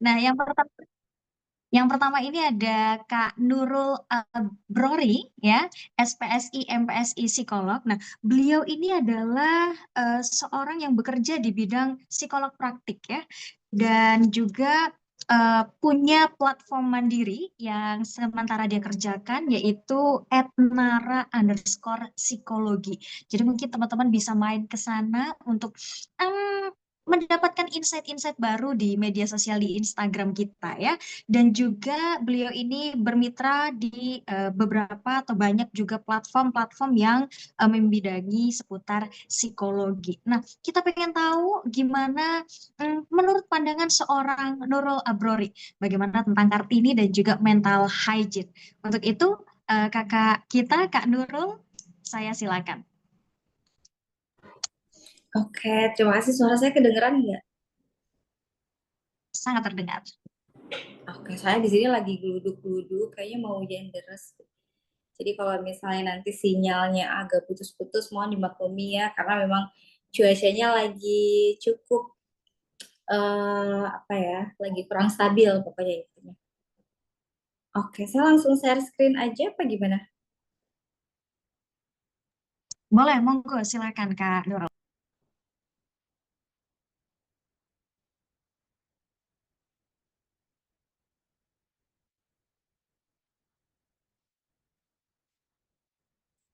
Nah, yang pertama ini ada Kak Nurul Brori ya, SPSI MPSI psikolog. Nah, beliau ini adalah seorang yang bekerja di bidang psikolog praktik ya, dan juga punya platform mandiri yang sementara dia kerjakan, yaitu @nara_psikologi. Jadi mungkin teman-teman bisa main ke sana untuk em, mendapatkan insight-insight baru di media sosial di Instagram kita ya. Dan juga beliau ini bermitra di beberapa atau banyak juga platform-platform yang membidangi seputar psikologi. Nah, kita pengen tahu gimana menurut pandangan seorang Nurul Abrori, bagaimana tentang Kartini dan juga mental hygiene. Untuk itu, kakak kita, Kak Nurul, saya silakan. Oke, terima kasih. Suara saya kedengeran nggak? Sangat terdengar. Oke, saya di sini lagi geluduk-geluduk, kayaknya mau hujan deras. Jadi kalau misalnya nanti sinyalnya agak putus-putus, mohon dimaklumi ya, karena memang cuacanya lagi cukup apa ya, lagi kurang stabil pokoknya intinya. Oke, saya langsung share screen aja apa gimana? Boleh, monggo, silakan Kak Nurul.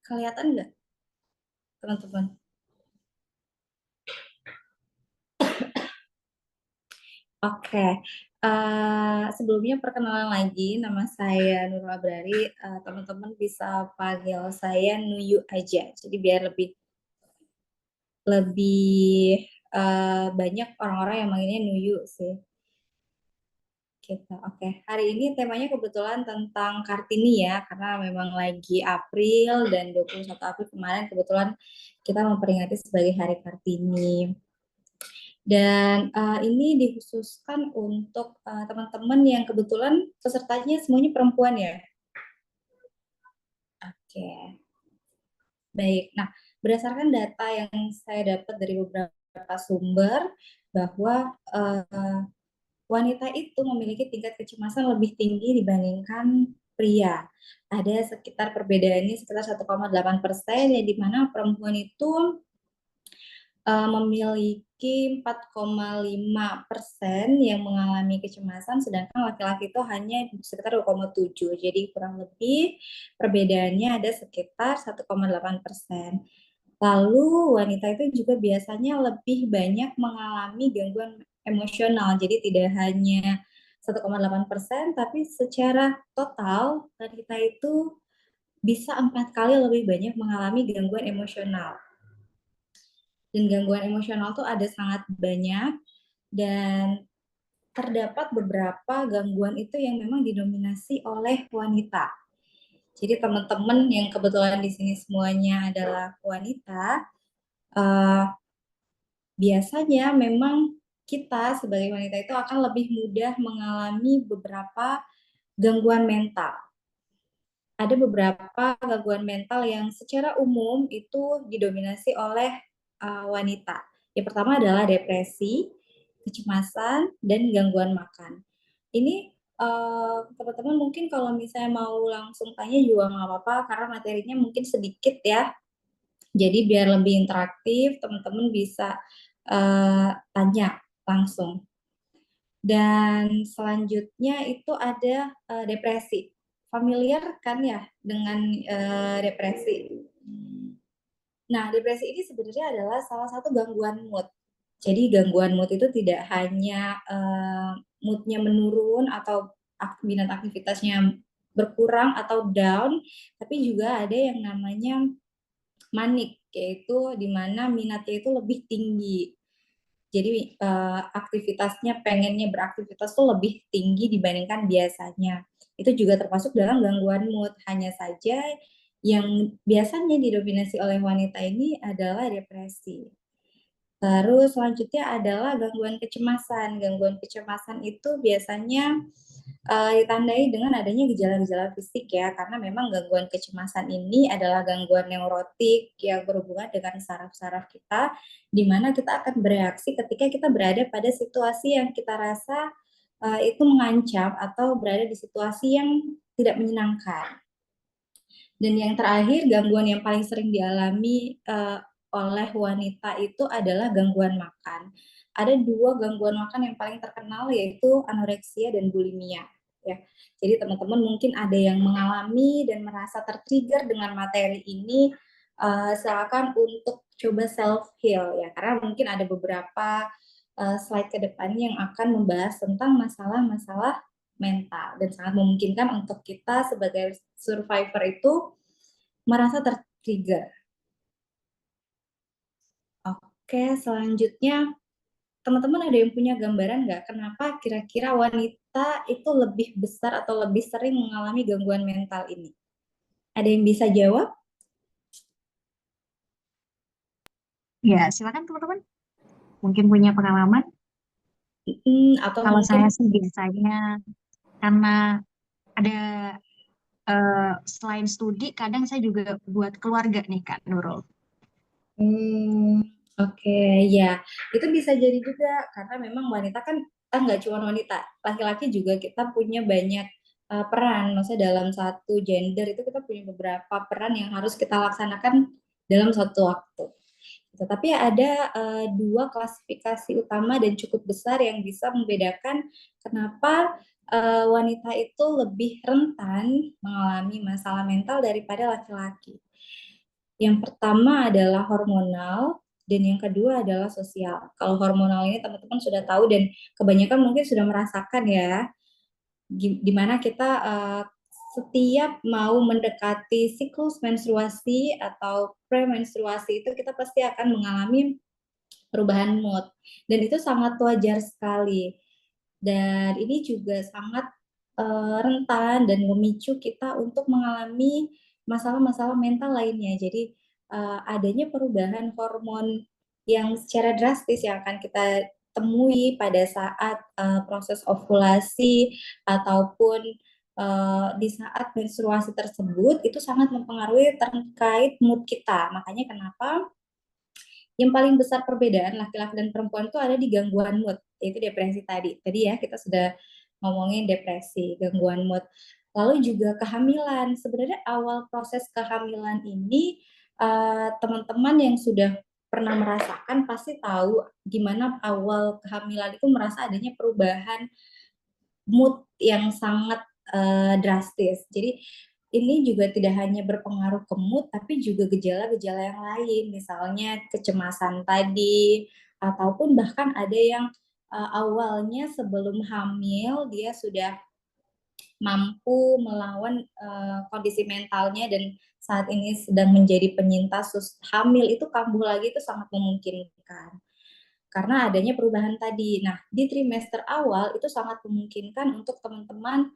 Kelihatan nggak, teman-teman? Oke, sebelumnya perkenalan lagi, nama saya Nurul Abrari. Teman-teman bisa panggil saya Nuyu aja. Jadi biar lebih lebih banyak orang-orang yang manggilnya Nuyu sih. Gitu. Oke, hari ini temanya kebetulan tentang Kartini ya, karena memang lagi April dan 21 April kemarin kebetulan kita memperingati sebagai Hari Kartini. Dan ini dikhususkan untuk teman-teman yang kebetulan pesertanya semuanya perempuan ya. Oke, baik. Nah, berdasarkan data yang saya dapat dari beberapa sumber bahwa wanita itu memiliki tingkat kecemasan lebih tinggi dibandingkan pria. Ada sekitar perbedaannya sekitar 1,8%, ya di mana perempuan itu memiliki 4,5% yang mengalami kecemasan, sedangkan laki-laki itu hanya sekitar 2,7. Jadi kurang lebih perbedaannya ada sekitar 1,8%. Lalu wanita itu juga biasanya lebih banyak mengalami gangguan emosional. Jadi tidak hanya 1,8%, tapi secara total wanita itu bisa 4 kali lebih banyak mengalami gangguan emosional. Dan gangguan emosional tuh ada sangat banyak, dan terdapat beberapa gangguan itu yang memang didominasi oleh wanita. Jadi teman-teman yang kebetulan di sini semuanya adalah wanita, uh, biasanya memang kita sebagai wanita itu akan lebih mudah mengalami beberapa gangguan mental. Ada beberapa gangguan mental yang secara umum itu didominasi oleh wanita. Yang pertama adalah depresi, kecemasan, dan gangguan makan. Ini teman-teman mungkin kalau misalnya mau langsung tanya juga nggak apa-apa karena materinya mungkin sedikit ya. Jadi biar lebih interaktif, teman-teman bisa tanya langsung. Dan selanjutnya itu ada depresi. Familiar kan ya dengan depresi? Nah, depresi ini sebenarnya adalah salah satu gangguan mood. Jadi gangguan mood itu tidak hanya moodnya menurun atau minat aktivitasnya berkurang atau down, tapi juga ada yang namanya manik, yaitu di mana minatnya itu lebih tinggi. Jadi aktivitasnya pengennya beraktivitas tuh lebih tinggi dibandingkan biasanya. Itu juga termasuk dalam gangguan mood. Hanya saja yang biasanya didominasi oleh wanita ini adalah depresi. Terus selanjutnya adalah gangguan kecemasan. Gangguan kecemasan itu biasanya ditandai dengan adanya gejala-gejala fisik ya, karena memang gangguan kecemasan ini adalah gangguan neurotik yang berhubungan dengan saraf-saraf kita, di mana kita akan bereaksi ketika kita berada pada situasi yang kita rasa itu mengancam atau berada di situasi yang tidak menyenangkan. Dan yang terakhir, gangguan yang paling sering dialami oleh wanita itu adalah gangguan makan. Ada dua gangguan makan yang paling terkenal, yaitu anoreksia dan bulimia. Ya, jadi teman-teman mungkin ada yang mengalami dan merasa tertrigger dengan materi ini, silakan untuk coba self heal ya, karena mungkin ada beberapa slide ke depan yang akan membahas tentang masalah-masalah mental, dan sangat memungkinkan untuk kita sebagai survivor itu merasa tertrigger. Oke, selanjutnya teman-teman ada yang punya gambaran nggak kenapa kira-kira wanita itu lebih besar atau lebih sering mengalami gangguan mental ini? Ada yang bisa jawab? Ya, silakan teman-teman. Mungkin punya pengalaman. Atau Kalau mungkin saya sih biasanya karena ada selain studi, kadang saya juga buat keluarga nih Kak Nurul. Hmm, oke, ya. Itu bisa jadi juga karena memang wanita kan nggak cuma wanita, laki-laki juga kita punya banyak peran. Maksudnya dalam satu gender itu kita punya beberapa peran yang harus kita laksanakan dalam satu waktu. Tetapi ada dua klasifikasi utama dan cukup besar yang bisa membedakan kenapa wanita itu lebih rentan mengalami masalah mental daripada laki-laki. Yang pertama adalah hormonal, dan yang kedua adalah sosial. Kalau hormonal ini teman-teman sudah tahu dan kebanyakan mungkin sudah merasakan ya, di mana kita setiap mau mendekati siklus menstruasi atau premenstruasi itu kita pasti akan mengalami perubahan mood, dan itu sangat wajar sekali. Dan ini juga sangat rentan dan memicu kita untuk mengalami masalah-masalah mental lainnya. Jadi adanya perubahan hormon yang secara drastis yang akan kita temui pada saat proses ovulasi ataupun di saat menstruasi tersebut itu sangat mempengaruhi terkait mood kita. Makanya kenapa yang paling besar perbedaan laki-laki dan perempuan itu ada di gangguan mood, yaitu depresi tadi. Tadi ya kita sudah ngomongin depresi, gangguan mood. Lalu juga kehamilan. Sebenarnya awal proses kehamilan ini teman-teman yang sudah pernah merasakan pasti tahu gimana awal kehamilan itu merasa adanya perubahan mood yang sangat drastis. Jadi ini juga tidak hanya berpengaruh ke mood, tapi juga gejala-gejala yang lain, misalnya kecemasan tadi, ataupun bahkan ada yang awalnya sebelum hamil dia sudah mampu melawan kondisi mentalnya dan saat ini sedang menjadi penyintas hamil itu kambuh lagi itu sangat memungkinkan karena adanya perubahan tadi. Nah, di trimester awal itu sangat memungkinkan untuk teman-teman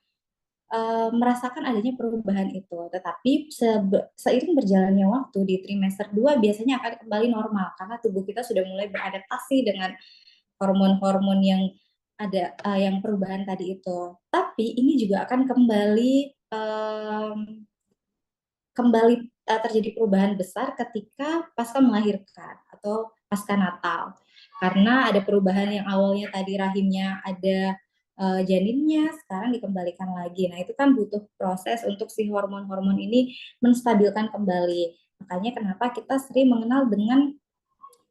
merasakan adanya perubahan itu. Tetapi seiring berjalannya waktu di trimester 2 biasanya akan kembali normal karena tubuh kita sudah mulai beradaptasi dengan hormon-hormon yang ada yang perubahan tadi itu. Tapi ini juga akan kembali terjadi perubahan besar ketika pasca melahirkan atau pasca natal. Karena ada perubahan yang awalnya tadi rahimnya ada janinnya, sekarang dikembalikan lagi. Nah, itu kan butuh proses untuk si hormon-hormon ini menstabilkan kembali. Makanya kenapa kita sering mengenal dengan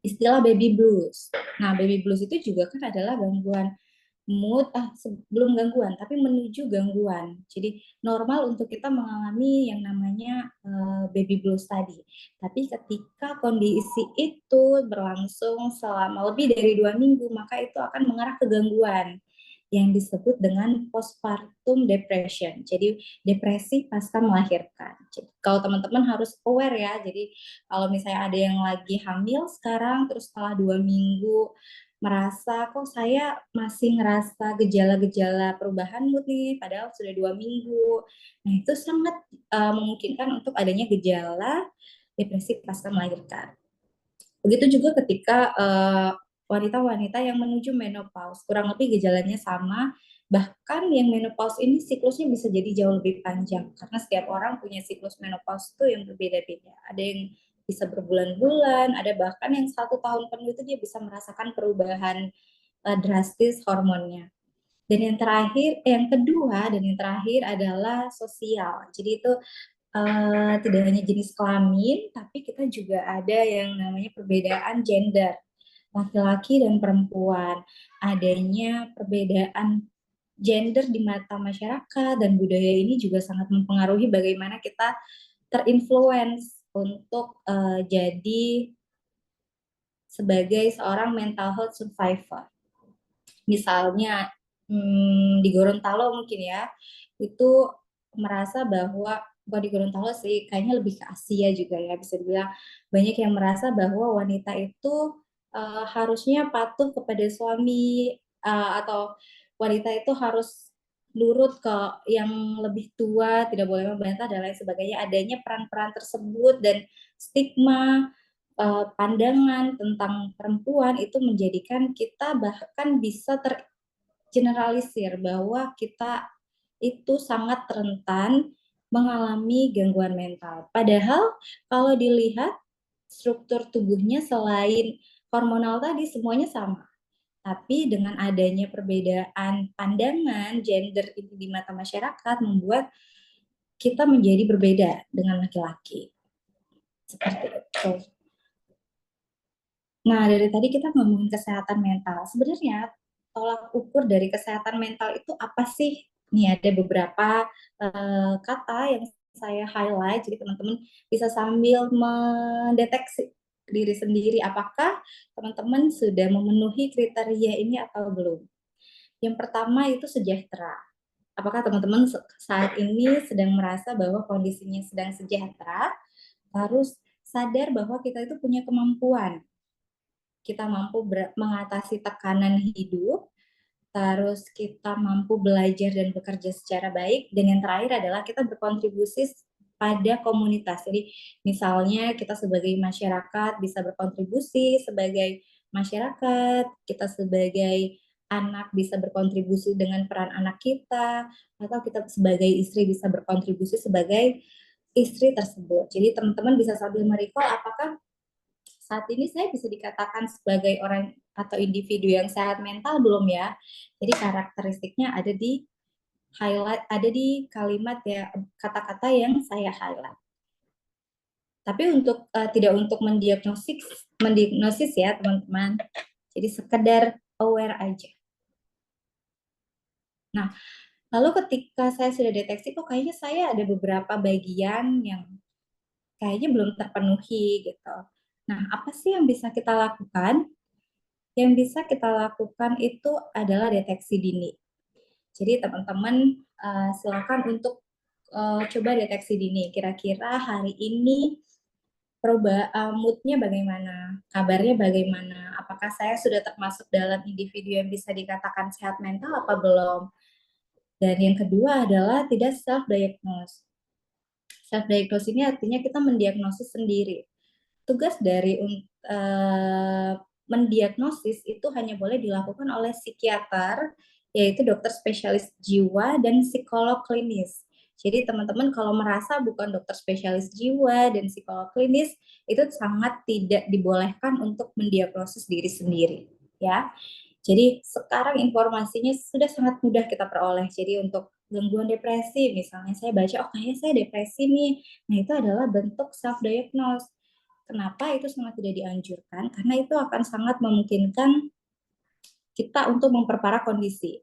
istilah baby blues. Nah, baby blues itu juga kan adalah gangguan mood sebelum gangguan tapi menuju gangguan. Jadi normal untuk kita mengalami yang namanya baby blues tadi. Tapi ketika kondisi itu berlangsung selama lebih dari 2 minggu, maka itu akan mengarah ke gangguan yang disebut dengan postpartum depression. Jadi depresi pasca melahirkan. Jadi, kalau teman-teman harus aware ya. Jadi kalau misalnya ada yang lagi hamil sekarang, terus setelah 2 minggu merasa kok saya masih ngerasa gejala-gejala perubahan mood nih, padahal sudah 2 minggu. Nah itu sangat memungkinkan untuk adanya gejala depresi pasca melahirkan. Begitu juga ketika wanita-wanita yang menuju menopause, kurang lebih gejalanya sama. Bahkan yang menopause ini siklusnya bisa jadi jauh lebih panjang karena setiap orang punya siklus menopause itu yang berbeda-beda. Ada yang bisa berbulan-bulan, ada bahkan yang 1 tahun penuh itu dia bisa merasakan perubahan drastis hormonnya. Dan yang terakhir, yang kedua dan yang terakhir adalah sosial. Jadi itu tidak hanya jenis kelamin, tapi kita juga ada yang namanya perbedaan gender, laki-laki dan perempuan. Adanya perbedaan gender di mata masyarakat dan budaya ini juga sangat mempengaruhi bagaimana kita terinfluence untuk jadi sebagai seorang mental health survivor. Misalnya di Gorontalo mungkin ya, itu merasa bahwa bukan di Gorontalo sih, kayaknya lebih ke Asia juga ya, bisa dibilang banyak yang merasa bahwa wanita itu harusnya patuh kepada suami, atau wanita itu harus nurut ke yang lebih tua, tidak boleh membantah dan lain sebagainya. Adanya peran-peran tersebut dan stigma pandangan tentang perempuan itu menjadikan kita bahkan bisa tergeneralisir bahwa kita itu sangat rentan mengalami gangguan mental. Padahal kalau dilihat struktur tubuhnya selain hormonal tadi semuanya sama. Tapi dengan adanya perbedaan pandangan gender ini di mata masyarakat membuat kita menjadi berbeda dengan laki-laki. Seperti itu. Nah, dari tadi kita ngomongin kesehatan mental. Sebenarnya tolak ukur dari kesehatan mental itu apa sih? Nih ada beberapa kata yang saya highlight, jadi teman-teman bisa sambil mendeteksi diri sendiri apakah teman-teman sudah memenuhi kriteria ini atau belum. Yang pertama itu sejahtera. Apakah teman-teman saat ini sedang merasa bahwa kondisinya sedang sejahtera, harus sadar bahwa kita itu punya kemampuan, kita mampu mengatasi tekanan hidup, terus kita mampu belajar dan bekerja secara baik, dan yang terakhir adalah kita berkontribusi pada komunitas. Jadi misalnya kita sebagai masyarakat bisa berkontribusi sebagai masyarakat, kita sebagai anak bisa berkontribusi dengan peran anak kita, atau kita sebagai istri bisa berkontribusi sebagai istri tersebut. Jadi teman-teman bisa sambil merecall apakah saat ini saya bisa dikatakan sebagai orang atau individu yang sehat mental belum ya? Jadi karakteristiknya ada di highlight, ada di kalimat ya, kata-kata yang saya highlight. Tapi untuk tidak untuk mendiagnosis ya teman-teman. Jadi sekedar aware aja. Nah, lalu ketika saya sudah deteksi, kok kayaknya saya ada beberapa bagian yang kayaknya belum terpenuhi gitu. Nah, apa sih yang bisa kita lakukan? Yang bisa kita lakukan itu adalah deteksi dini. Jadi teman-teman silakan untuk coba deteksi dini. Kira-kira hari ini moodnya bagaimana, kabarnya bagaimana, apakah saya sudah termasuk dalam individu yang bisa dikatakan sehat mental apa belum. Dan yang kedua adalah tidak self-diagnose. Self-diagnose ini artinya kita mendiagnosis sendiri. Tugas dari mendiagnosis itu hanya boleh dilakukan oleh psikiater, yaitu dokter spesialis jiwa dan psikolog klinis. Jadi teman-teman kalau merasa bukan dokter spesialis jiwa dan psikolog klinis, itu sangat tidak dibolehkan untuk mendiagnosis diri sendiri, ya. Jadi sekarang informasinya sudah sangat mudah kita peroleh. Jadi untuk gangguan depresi, misalnya saya baca, oh kayaknya saya depresi nih. Nah itu adalah bentuk self-diagnose. Kenapa itu sangat tidak dianjurkan? Karena itu akan sangat memungkinkan kita untuk memperparah kondisi.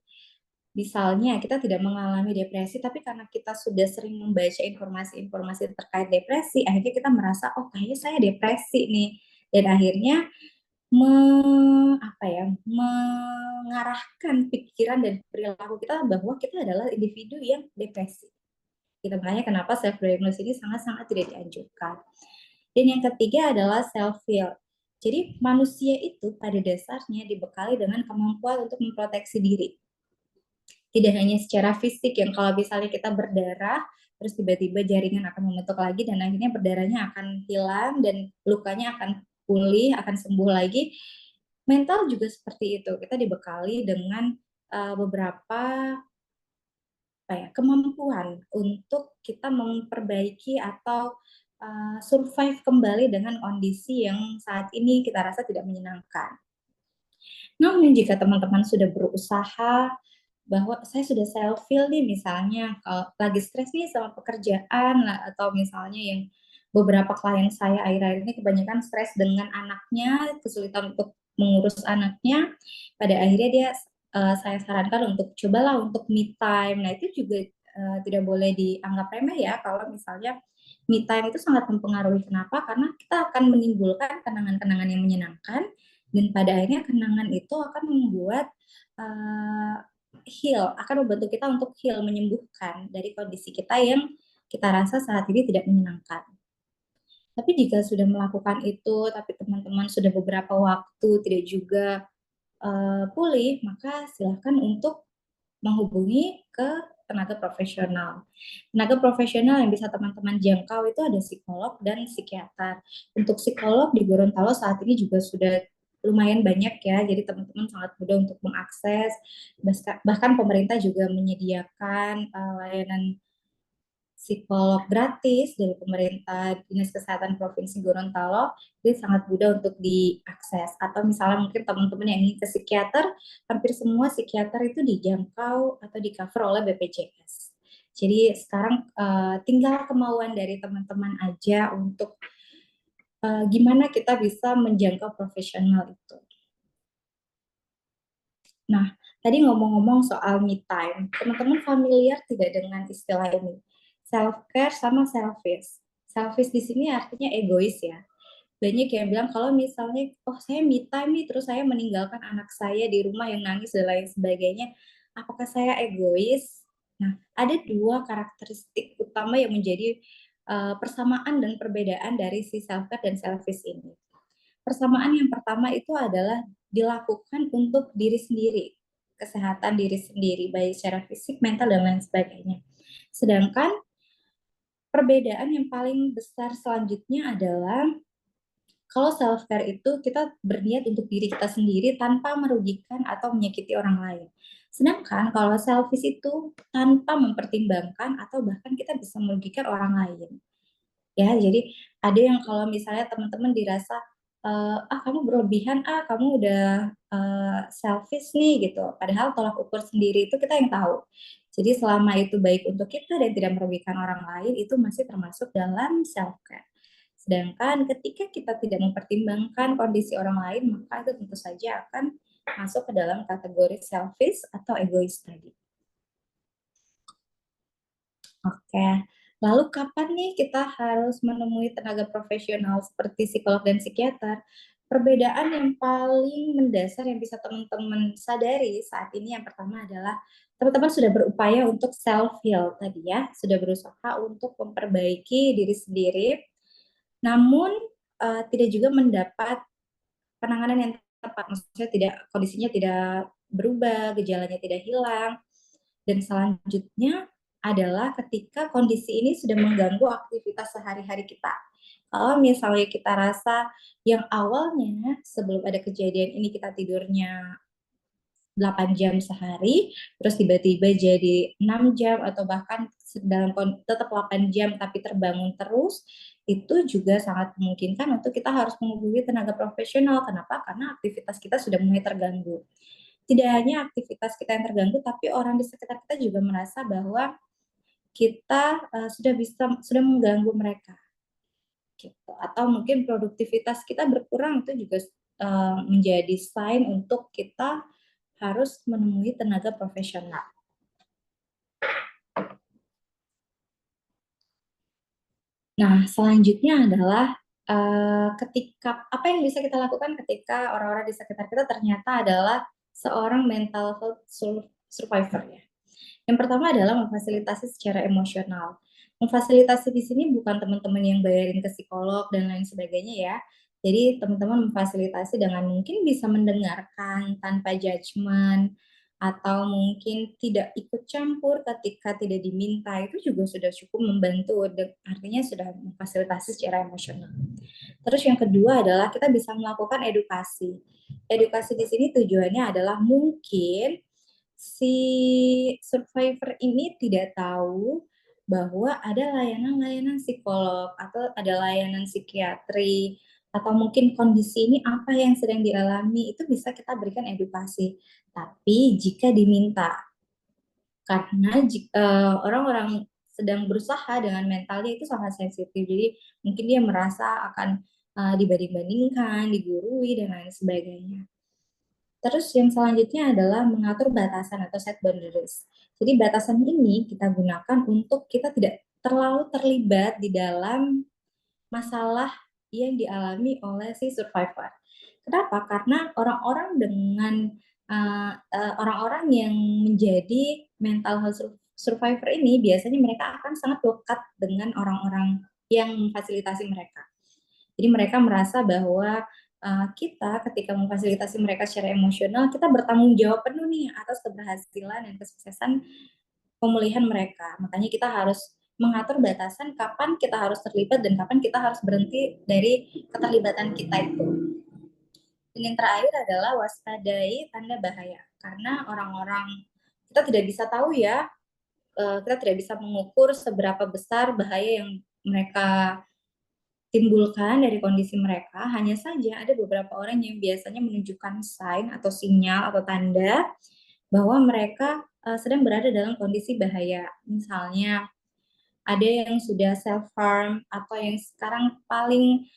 Misalnya kita tidak mengalami depresi, tapi karena kita sudah sering membaca informasi-informasi terkait depresi, akhirnya kita merasa, oh kayaknya saya depresi nih. Dan akhirnya mengarahkan pikiran dan perilaku kita bahwa kita adalah individu yang depresi. Kita makanya kenapa self diagnosis ini sangat-sangat tidak dianjurkan. Dan yang ketiga adalah self heal. Jadi manusia itu pada dasarnya dibekali dengan kemampuan untuk memproteksi diri. Tidak hanya secara fisik yang kalau misalnya kita berdarah, terus tiba-tiba jaringan akan membentuk lagi dan akhirnya berdarahnya akan hilang dan lukanya akan pulih, akan sembuh lagi. Mental juga seperti itu. Kita dibekali dengan beberapa kemampuan untuk kita memperbaiki atau survive kembali dengan kondisi yang saat ini kita rasa tidak menyenangkan. Namun jika teman-teman sudah berusaha bahwa saya sudah self feel nih, misalnya kalau lagi stres nih sama pekerjaan atau misalnya yang beberapa klien saya akhir-akhir ini kebanyakan stres dengan anaknya, kesulitan untuk mengurus anaknya, pada akhirnya saya sarankan untuk cobalah untuk me time. Nah, itu juga tidak boleh dianggap remeh ya, kalau misalnya me time itu sangat mempengaruhi. Kenapa? Karena kita akan menimbulkan kenangan-kenangan yang menyenangkan, dan pada akhirnya kenangan itu akan membuat heal, akan membantu kita untuk heal, menyembuhkan dari kondisi kita yang kita rasa saat ini tidak menyenangkan. Tapi jika sudah melakukan itu, tapi teman-teman sudah beberapa waktu tidak juga pulih, maka silakan untuk menghubungi ke tenaga profesional. Tenaga profesional yang bisa teman-teman jangkau itu ada psikolog dan psikiater. Untuk psikolog di Gorontalo saat ini juga sudah lumayan banyak ya, jadi teman-teman sangat mudah untuk mengakses. Bahkan pemerintah juga menyediakan layanan psikolog gratis dari pemerintah Dinas Kesehatan Provinsi Gorontalo, jadi sangat mudah untuk diakses. Atau misalnya mungkin teman-teman yang ingin ke psikiater, hampir semua psikiater itu dijangkau atau di cover oleh BPJS. Jadi sekarang tinggal kemauan dari teman-teman aja untuk gimana kita bisa menjangkau profesional itu. Nah, tadi ngomong-ngomong soal me time, teman-teman familiar tidak dengan istilah ini? Self-care sama selfish. Selfish di sini artinya egois ya. Banyak yang bilang kalau misalnya, oh saya me time nih, terus saya meninggalkan anak saya di rumah yang nangis dan lain sebagainya. Apakah saya egois? Nah, ada dua karakteristik utama yang menjadi persamaan dan perbedaan dari si self-care dan selfish ini. Persamaan yang pertama itu adalah dilakukan untuk diri sendiri, kesehatan diri sendiri, baik secara fisik, mental, dan lain sebagainya. Sedangkan perbedaan yang paling besar selanjutnya adalah kalau self-care itu kita berniat untuk diri kita sendiri tanpa merugikan atau menyakiti orang lain. Sedangkan kalau selfish itu tanpa mempertimbangkan atau bahkan kita bisa merugikan orang lain. Ya, jadi ada yang kalau misalnya teman-teman dirasa kamu berlebihan, kamu udah selfish nih gitu. Padahal tolak ukur sendiri itu kita yang tahu. Jadi selama itu baik untuk kita dan tidak merugikan orang lain, itu masih termasuk dalam self care. Sedangkan ketika kita tidak mempertimbangkan kondisi orang lain, maka itu tentu saja akan masuk ke dalam kategori selfish atau egois tadi. Oke. Lalu kapan nih kita harus menemui tenaga profesional seperti psikolog dan psikiater? Perbedaan yang paling mendasar yang bisa teman-teman sadari saat ini yang pertama adalah teman-teman sudah berupaya untuk self heal tadi ya, sudah berusaha untuk memperbaiki diri sendiri, namun tidak juga mendapat penanganan yang tepat, maksudnya kondisinya tidak berubah, gejalanya tidak hilang, dan selanjutnya adalah ketika kondisi ini sudah mengganggu aktivitas sehari-hari kita. Kalau misalnya kita rasa yang awalnya sebelum ada kejadian ini kita tidurnya 8 jam sehari, terus tiba-tiba jadi 6 jam atau bahkan dalam tetap 8 jam tapi terbangun terus, itu juga sangat memungkinkan untuk kita harus menghubungi tenaga profesional. Kenapa? Karena aktivitas kita sudah mulai terganggu. Tidak hanya aktivitas kita yang terganggu, tapi orang di sekitar kita juga merasa bahwa kita sudah mengganggu mereka, gitu. Atau mungkin produktivitas kita berkurang, itu juga menjadi sign untuk kita harus menemui tenaga profesional. Nah, selanjutnya adalah ketika apa yang bisa kita lakukan ketika orang-orang di sekitar kita ternyata adalah seorang mental health survivor ya. Yang pertama adalah memfasilitasi secara emosional. Memfasilitasi di sini bukan teman-teman yang bayarin ke psikolog dan lain sebagainya ya. Jadi teman-teman memfasilitasi dengan mungkin bisa mendengarkan tanpa judgement, atau mungkin tidak ikut campur ketika tidak diminta, itu juga sudah cukup membantu, artinya sudah memfasilitasi secara emosional. Terus yang kedua adalah kita bisa melakukan edukasi. Edukasi di sini tujuannya adalah mungkin si survivor ini tidak tahu bahwa ada layanan-layanan psikolog atau ada layanan psikiatri atau mungkin kondisi ini apa yang sedang dialami, itu bisa kita berikan edukasi. Tapi jika diminta, karena orang-orang sedang berusaha dengan mentalnya itu sangat sensitif, jadi mungkin dia merasa akan dibanding-bandingkan, digurui, dan lain sebagainya. Terus yang selanjutnya adalah mengatur batasan atau set boundaries. Jadi batasan ini kita gunakan untuk kita tidak terlalu terlibat di dalam masalah yang dialami oleh si survivor. Kenapa? Karena orang-orang yang menjadi mental health survivor ini biasanya mereka akan sangat lekat dengan orang-orang yang memfasilitasi mereka. Jadi mereka merasa bahwa kita ketika memfasilitasi mereka secara emosional, kita bertanggung jawab penuh nih atas keberhasilan dan kesuksesan pemulihan mereka. Makanya kita harus mengatur batasan kapan kita harus terlibat dan kapan kita harus berhenti dari keterlibatan kita itu. Dan yang terakhir adalah waspadai tanda bahaya. Karena orang-orang, kita tidak bisa tahu ya, kita tidak bisa mengukur seberapa besar bahaya yang mereka timbulkan dari kondisi mereka. Hanya saja ada beberapa orang yang biasanya menunjukkan sign atau sinyal atau tanda bahwa mereka sedang berada dalam kondisi bahaya. Misalnya ada yang sudah self harm atau yang sekarang paling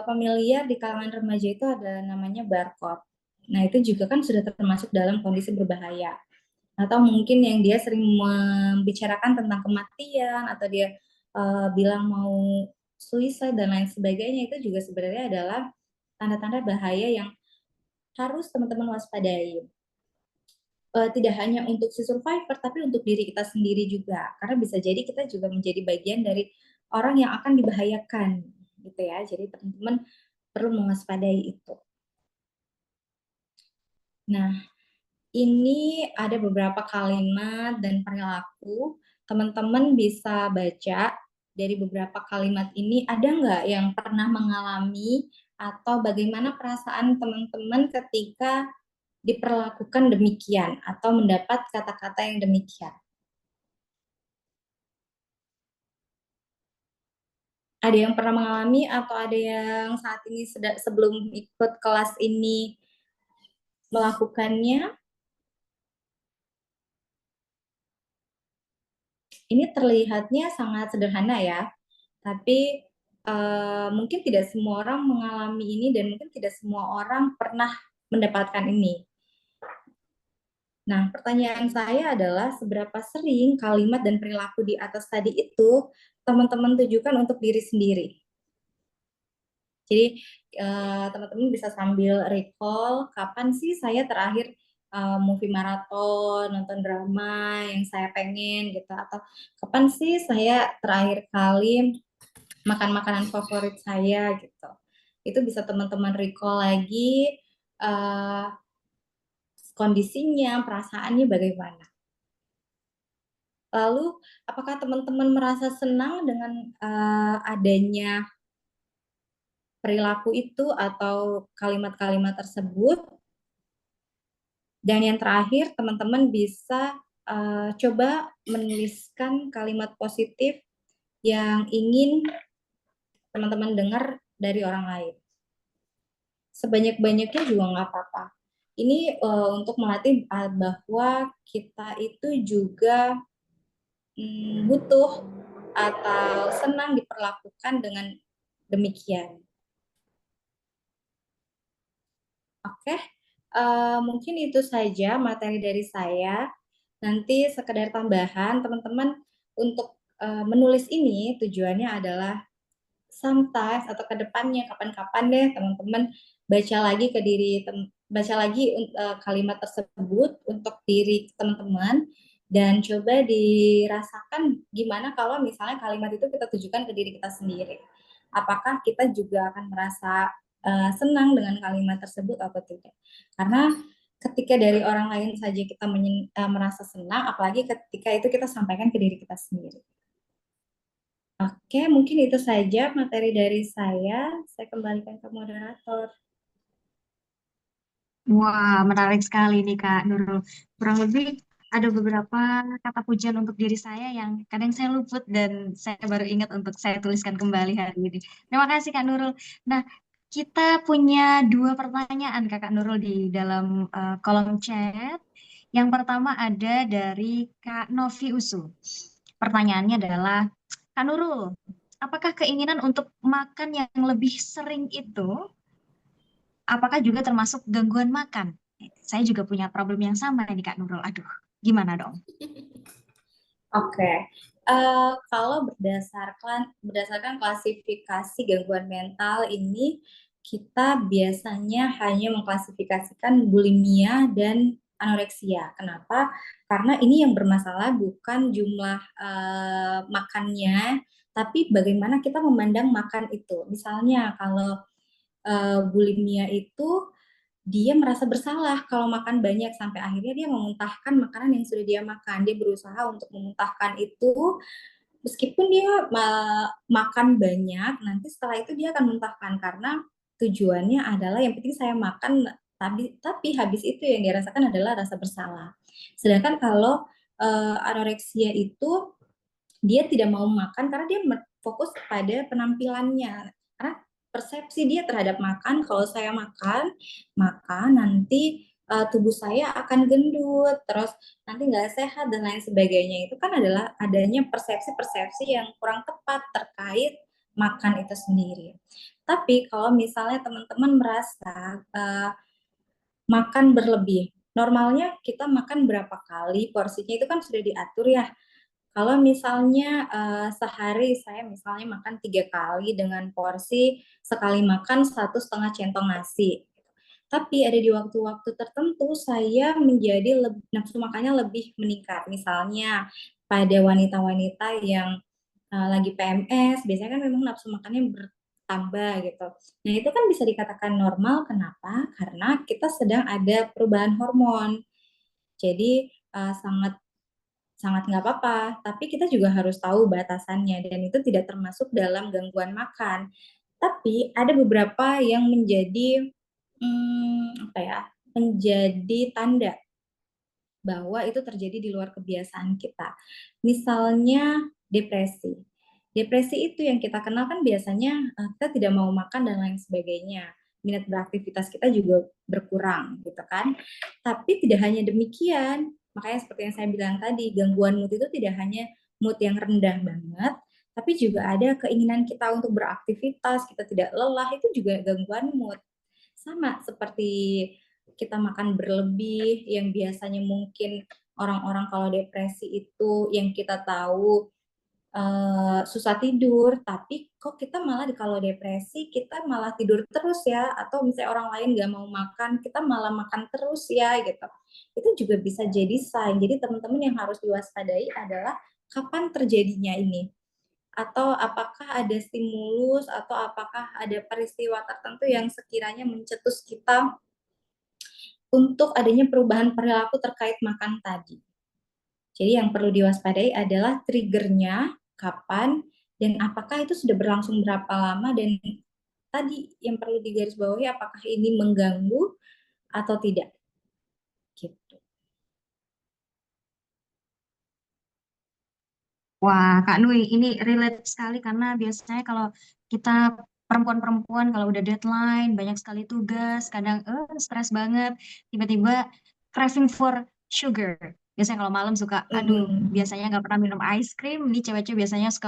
familiar di kalangan remaja itu ada namanya barcode. Nah, itu juga kan sudah termasuk dalam kondisi berbahaya. Atau mungkin yang dia sering membicarakan tentang kematian atau dia bilang mau suicide dan lain sebagainya, itu juga sebenarnya adalah tanda-tanda bahaya yang harus teman-teman waspadai. Tidak hanya untuk si survivor, tapi untuk diri kita sendiri juga. Karena bisa jadi kita juga menjadi bagian dari orang yang akan dibahayakan, gitu ya. Jadi teman-teman perlu mewaspadai itu. Nah, ini ada beberapa kalimat dan perilaku. Teman-teman bisa baca dari beberapa kalimat ini, ada nggak yang pernah mengalami atau bagaimana perasaan teman-teman ketika diperlakukan demikian atau mendapat kata-kata yang demikian? Ada yang pernah mengalami atau ada yang saat ini sebelum ikut kelas ini melakukannya? Ini terlihatnya sangat sederhana ya, tapi mungkin tidak semua orang mengalami ini dan mungkin tidak semua orang pernah mendapatkan ini. Nah, pertanyaan saya adalah seberapa sering kalimat dan perilaku di atas tadi itu teman-teman tujukan untuk diri sendiri? Jadi teman-teman bisa sambil recall kapan sih saya terakhir movie maraton, nonton drama yang saya pengen gitu, atau kapan sih saya terakhir kali makan makanan favorit saya gitu. Itu bisa teman-teman recall lagi kondisinya, perasaannya bagaimana. Lalu, apakah teman-teman merasa senang dengan adanya perilaku itu atau kalimat-kalimat tersebut? Dan yang terakhir, teman-teman bisa coba menuliskan kalimat positif yang ingin teman-teman dengar dari orang lain. Sebanyak-banyaknya juga nggak apa-apa. Ini untuk melatih bahwa kita itu juga butuh atau senang diperlakukan dengan demikian. Oke, mungkin itu saja materi dari saya. Nanti sekedar tambahan, teman-teman untuk menulis ini tujuannya adalah sometimes atau ke depannya kapan-kapan deh teman-teman baca lagi ke diri baca lagi kalimat tersebut untuk diri teman-teman dan coba dirasakan gimana kalau misalnya kalimat itu kita tujukan ke diri kita sendiri. Apakah kita juga akan merasa senang dengan kalimat tersebut atau tidak? Karena ketika dari orang lain saja kita merasa senang, apalagi ketika itu kita sampaikan ke diri kita sendiri. Oke, mungkin itu saja materi dari saya. Saya kembalikan ke moderator. Wah, menarik sekali nih Kak Nurul. Kurang lebih ada beberapa kata pujian untuk diri saya yang kadang saya luput dan saya baru ingat untuk saya tuliskan kembali hari ini. Terima kasih Kak Nurul. Nah, kita punya dua pertanyaan Kak Nurul di dalam kolom chat. Yang pertama ada dari Kak Novi Usu. Pertanyaannya adalah, Kak Nurul, apakah keinginan untuk makan yang lebih sering itu apakah juga termasuk gangguan makan? Saya juga punya problem yang sama nih Kak Nurul. Aduh, gimana dong? Oke, kalau berdasarkan klasifikasi gangguan mental ini, kita biasanya hanya mengklasifikasikan bulimia dan anoreksia. Kenapa? Karena ini yang bermasalah bukan jumlah makannya, tapi bagaimana kita memandang makan itu. Misalnya kalau bulimia itu dia merasa bersalah kalau makan banyak sampai akhirnya dia memuntahkan makanan yang sudah dia makan. Dia berusaha untuk memuntahkan itu meskipun dia makan banyak, nanti setelah itu dia akan muntahkan karena tujuannya adalah yang penting saya makan, tapi habis itu yang dia rasakan adalah rasa bersalah. Sedangkan kalau anoreksia itu dia tidak mau makan karena dia fokus pada penampilannya. Karena persepsi dia terhadap makan, kalau saya makan, maka nanti tubuh saya akan gendut, terus nanti nggak sehat dan lain sebagainya. Itu kan adalah adanya persepsi-persepsi yang kurang tepat terkait makan itu sendiri. Tapi kalau misalnya teman-teman merasa makan berlebih, normalnya kita makan berapa kali porsinya itu kan sudah diatur ya. Kalau misalnya sehari saya misalnya makan 3 kali dengan porsi sekali makan 1,5 centong nasi. Tapi ada di waktu-waktu tertentu saya menjadi nafsu makannya lebih meningkat. Misalnya pada wanita-wanita yang lagi PMS, biasanya kan memang nafsu makannya bertambah gitu. Nah itu kan bisa dikatakan normal. Kenapa? Karena kita sedang ada perubahan hormon. Jadi sangat sangat nggak apa-apa, tapi kita juga harus tahu batasannya dan itu tidak termasuk dalam gangguan makan. Tapi ada beberapa yang menjadi apa ya, menjadi tanda bahwa itu terjadi di luar kebiasaan kita. Misalnya depresi. Depresi itu yang kita kenal kan biasanya kita tidak mau makan dan lain sebagainya. Minat beraktivitas kita juga berkurang gitu kan. Tapi tidak hanya demikian, makanya seperti yang saya bilang tadi, gangguan mood itu tidak hanya mood yang rendah banget, tapi juga ada keinginan kita untuk beraktivitas, kita tidak lelah, itu juga gangguan mood. Sama seperti kita makan berlebih, yang biasanya mungkin orang-orang kalau depresi itu yang kita tahu susah tidur, tapi kok kita malah kalau depresi kita malah tidur terus ya, atau misalnya orang lain nggak mau makan, kita malah makan terus ya gitu. Itu juga bisa jadi sign. Jadi teman-teman yang harus diwaspadai adalah kapan terjadinya ini. Atau apakah ada stimulus atau apakah ada peristiwa tertentu yang sekiranya mencetus kita untuk adanya perubahan perilaku terkait makan tadi. Jadi yang perlu diwaspadai adalah triggernya, kapan, dan apakah itu sudah berlangsung berapa lama, dan tadi yang perlu digarisbawahi apakah ini mengganggu atau tidak. Gitu. Wah, Kak Nui, ini relate sekali karena biasanya kalau kita perempuan-perempuan kalau udah deadline, banyak sekali tugas, kadang stres banget, tiba-tiba craving for sugar. Biasanya kalau malam suka, aduh, Mm-mm. biasanya nggak pernah minum ice cream, nih cewek-cewek biasanya suka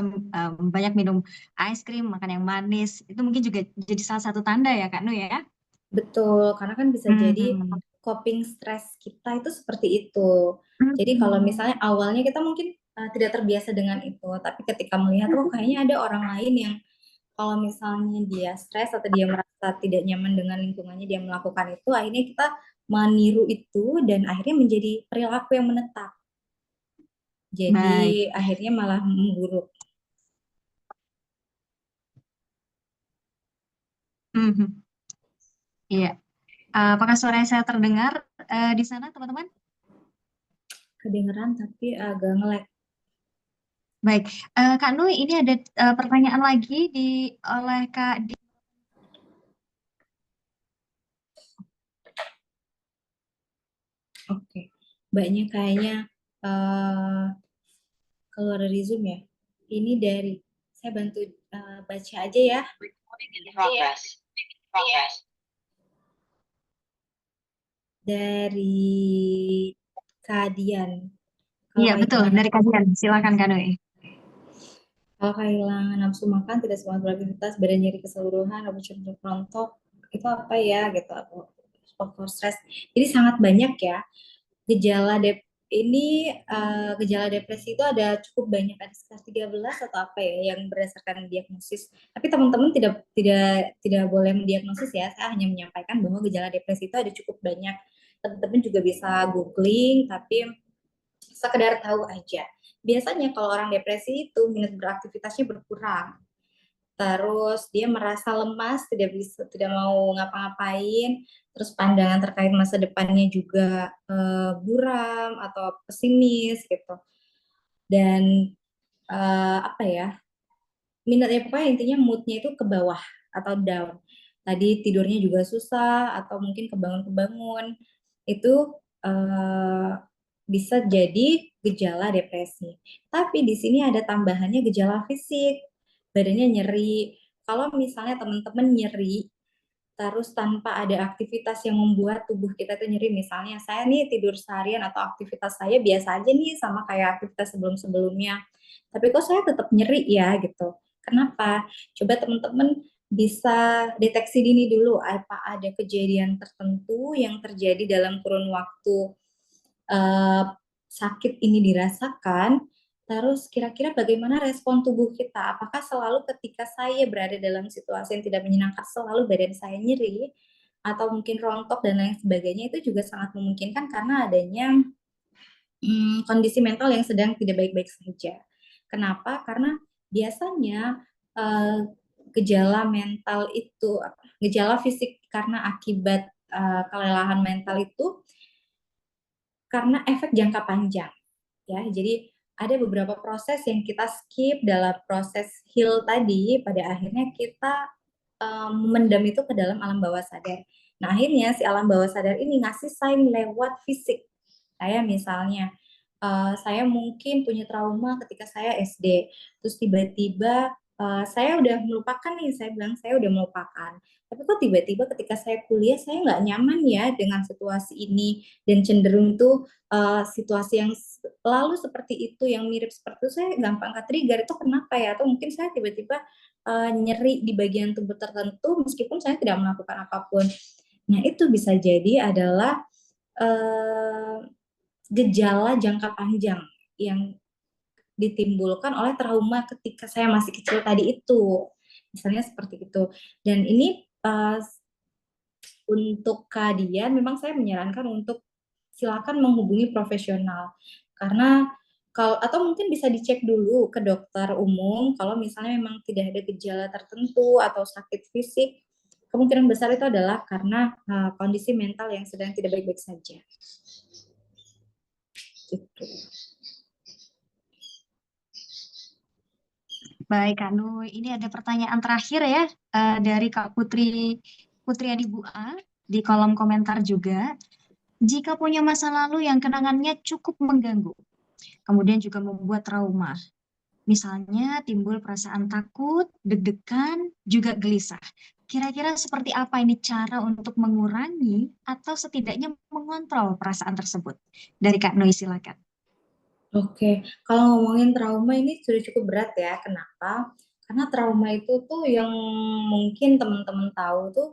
banyak minum ice cream, makan yang manis. Itu mungkin juga jadi salah satu tanda ya, Kak Nui ya? Betul, karena kan bisa jadi Mhm. coping stress kita itu seperti itu. Jadi kalau Mhm. misalnya awalnya kita mungkin tidak terbiasa dengan itu, tapi ketika melihat, oh kayaknya ada orang lain yang kalau misalnya dia stres atau dia merasa tidak nyaman dengan lingkungannya, dia melakukan itu, akhirnya kita meniru itu dan akhirnya menjadi perilaku yang menetap. Baik. Jadi akhirnya malah memburuk. Mhm. Iya. Apakah suara saya terdengar di sana, teman-teman? Kedengeran tapi agak nge-lag. Baik, Kak Nui, ini ada pertanyaan lagi oleh Kak Di. Oke, Mbaknya kayaknya eh, keluar dari Zoom ya. Ini dari, saya bantu baca aja ya. Recording in progress. Progress. Dari Kadian. Kalau Iya, betul, kehilangan dari kajian. Silakan, Kak Nui. Kalau kehilangan nafsu makan, tidak semangat beraktivitas, badan nyeri keseluruhan, rambut cenderung rontok, itu apa ya gitu, atau faktor stres. Jadi sangat banyak ya gejala gejala depresi itu ada cukup banyak, ada sekitar 13 atau apa ya yang berdasarkan diagnosis. Tapi teman-teman tidak boleh mendiagnosis ya. Saya hanya menyampaikan bahwa gejala depresi itu ada cukup banyak. Teman-teman juga bisa googling, tapi sekedar tahu aja. Biasanya kalau orang depresi itu minat beraktivitasnya berkurang. Terus dia merasa lemas, tidak mau ngapa-ngapain, terus pandangan terkait masa depannya juga buram atau pesimis gitu. Dan apa ya? Minatnya pokoknya intinya moodnya itu ke bawah atau down. Tadi tidurnya juga susah atau mungkin kebangun-kebangun. Itu bisa jadi gejala depresi. Tapi di sini ada tambahannya gejala fisik, badannya nyeri. Kalau misalnya teman-teman nyeri, terus tanpa ada aktivitas yang membuat tubuh kita tuh nyeri, misalnya saya nih tidur seharian atau aktivitas saya biasa aja nih sama kayak aktivitas sebelum-sebelumnya, tapi kok saya tetap nyeri ya gitu. Kenapa? Coba teman-teman bisa deteksi dini dulu, apa ada kejadian tertentu yang terjadi dalam kurun waktu uh, sakit ini dirasakan, terus kira-kira bagaimana respon tubuh kita? Apakah selalu ketika saya berada dalam situasi yang tidak menyenangkan selalu badan saya nyeri atau mungkin rontok dan lain sebagainya, itu juga sangat memungkinkan karena adanya kondisi mental yang sedang tidak baik-baik saja. Kenapa? Karena biasanya gejala mental itu, gejala fisik karena akibat kelelahan mental itu karena efek jangka panjang ya. Jadi ada beberapa proses yang kita skip dalam proses heal tadi, pada akhirnya kita mendam itu ke dalam alam bawah sadar. Nah, akhirnya si alam bawah sadar ini ngasih sign lewat fisik. Kayak misalnya saya mungkin punya trauma ketika saya SD, terus tiba-tiba saya udah melupakan nih, saya bilang saya udah melupakan. Tapi kok tiba-tiba ketika saya kuliah saya nggak nyaman ya dengan situasi ini dan cenderung tuh situasi yang lalu seperti itu, yang mirip seperti itu, saya gampang ke-trigger. Itu kenapa ya? Atau mungkin saya tiba-tiba nyeri di bagian tubuh tertentu meskipun saya tidak melakukan apapun. Nah, itu bisa jadi adalah uh, gejala jangka panjang yang ditimbulkan oleh trauma ketika saya masih kecil tadi itu. Misalnya seperti itu. Dan ini untuk kalian memang saya menyarankan untuk silakan menghubungi profesional karena kalau atau mungkin bisa dicek dulu ke dokter umum kalau misalnya memang tidak ada gejala tertentu atau sakit fisik, kemungkinan besar itu adalah karena kondisi mental yang sedang tidak baik-baik saja. Gitu. Baik, Kak Nui. Ini ada pertanyaan terakhir ya dari Kak Putri Adibu A di kolom komentar juga. Jika punya masa lalu yang kenangannya cukup mengganggu, kemudian juga membuat trauma, misalnya timbul perasaan takut, deg-degan, juga gelisah. Kira-kira seperti apa ini cara untuk mengurangi atau setidaknya mengontrol perasaan tersebut? Dari Kak Nui, silakan. Oke, kalau ngomongin trauma ini sudah cukup berat ya. Kenapa? Karena trauma itu tuh yang mungkin teman-teman tahu tuh,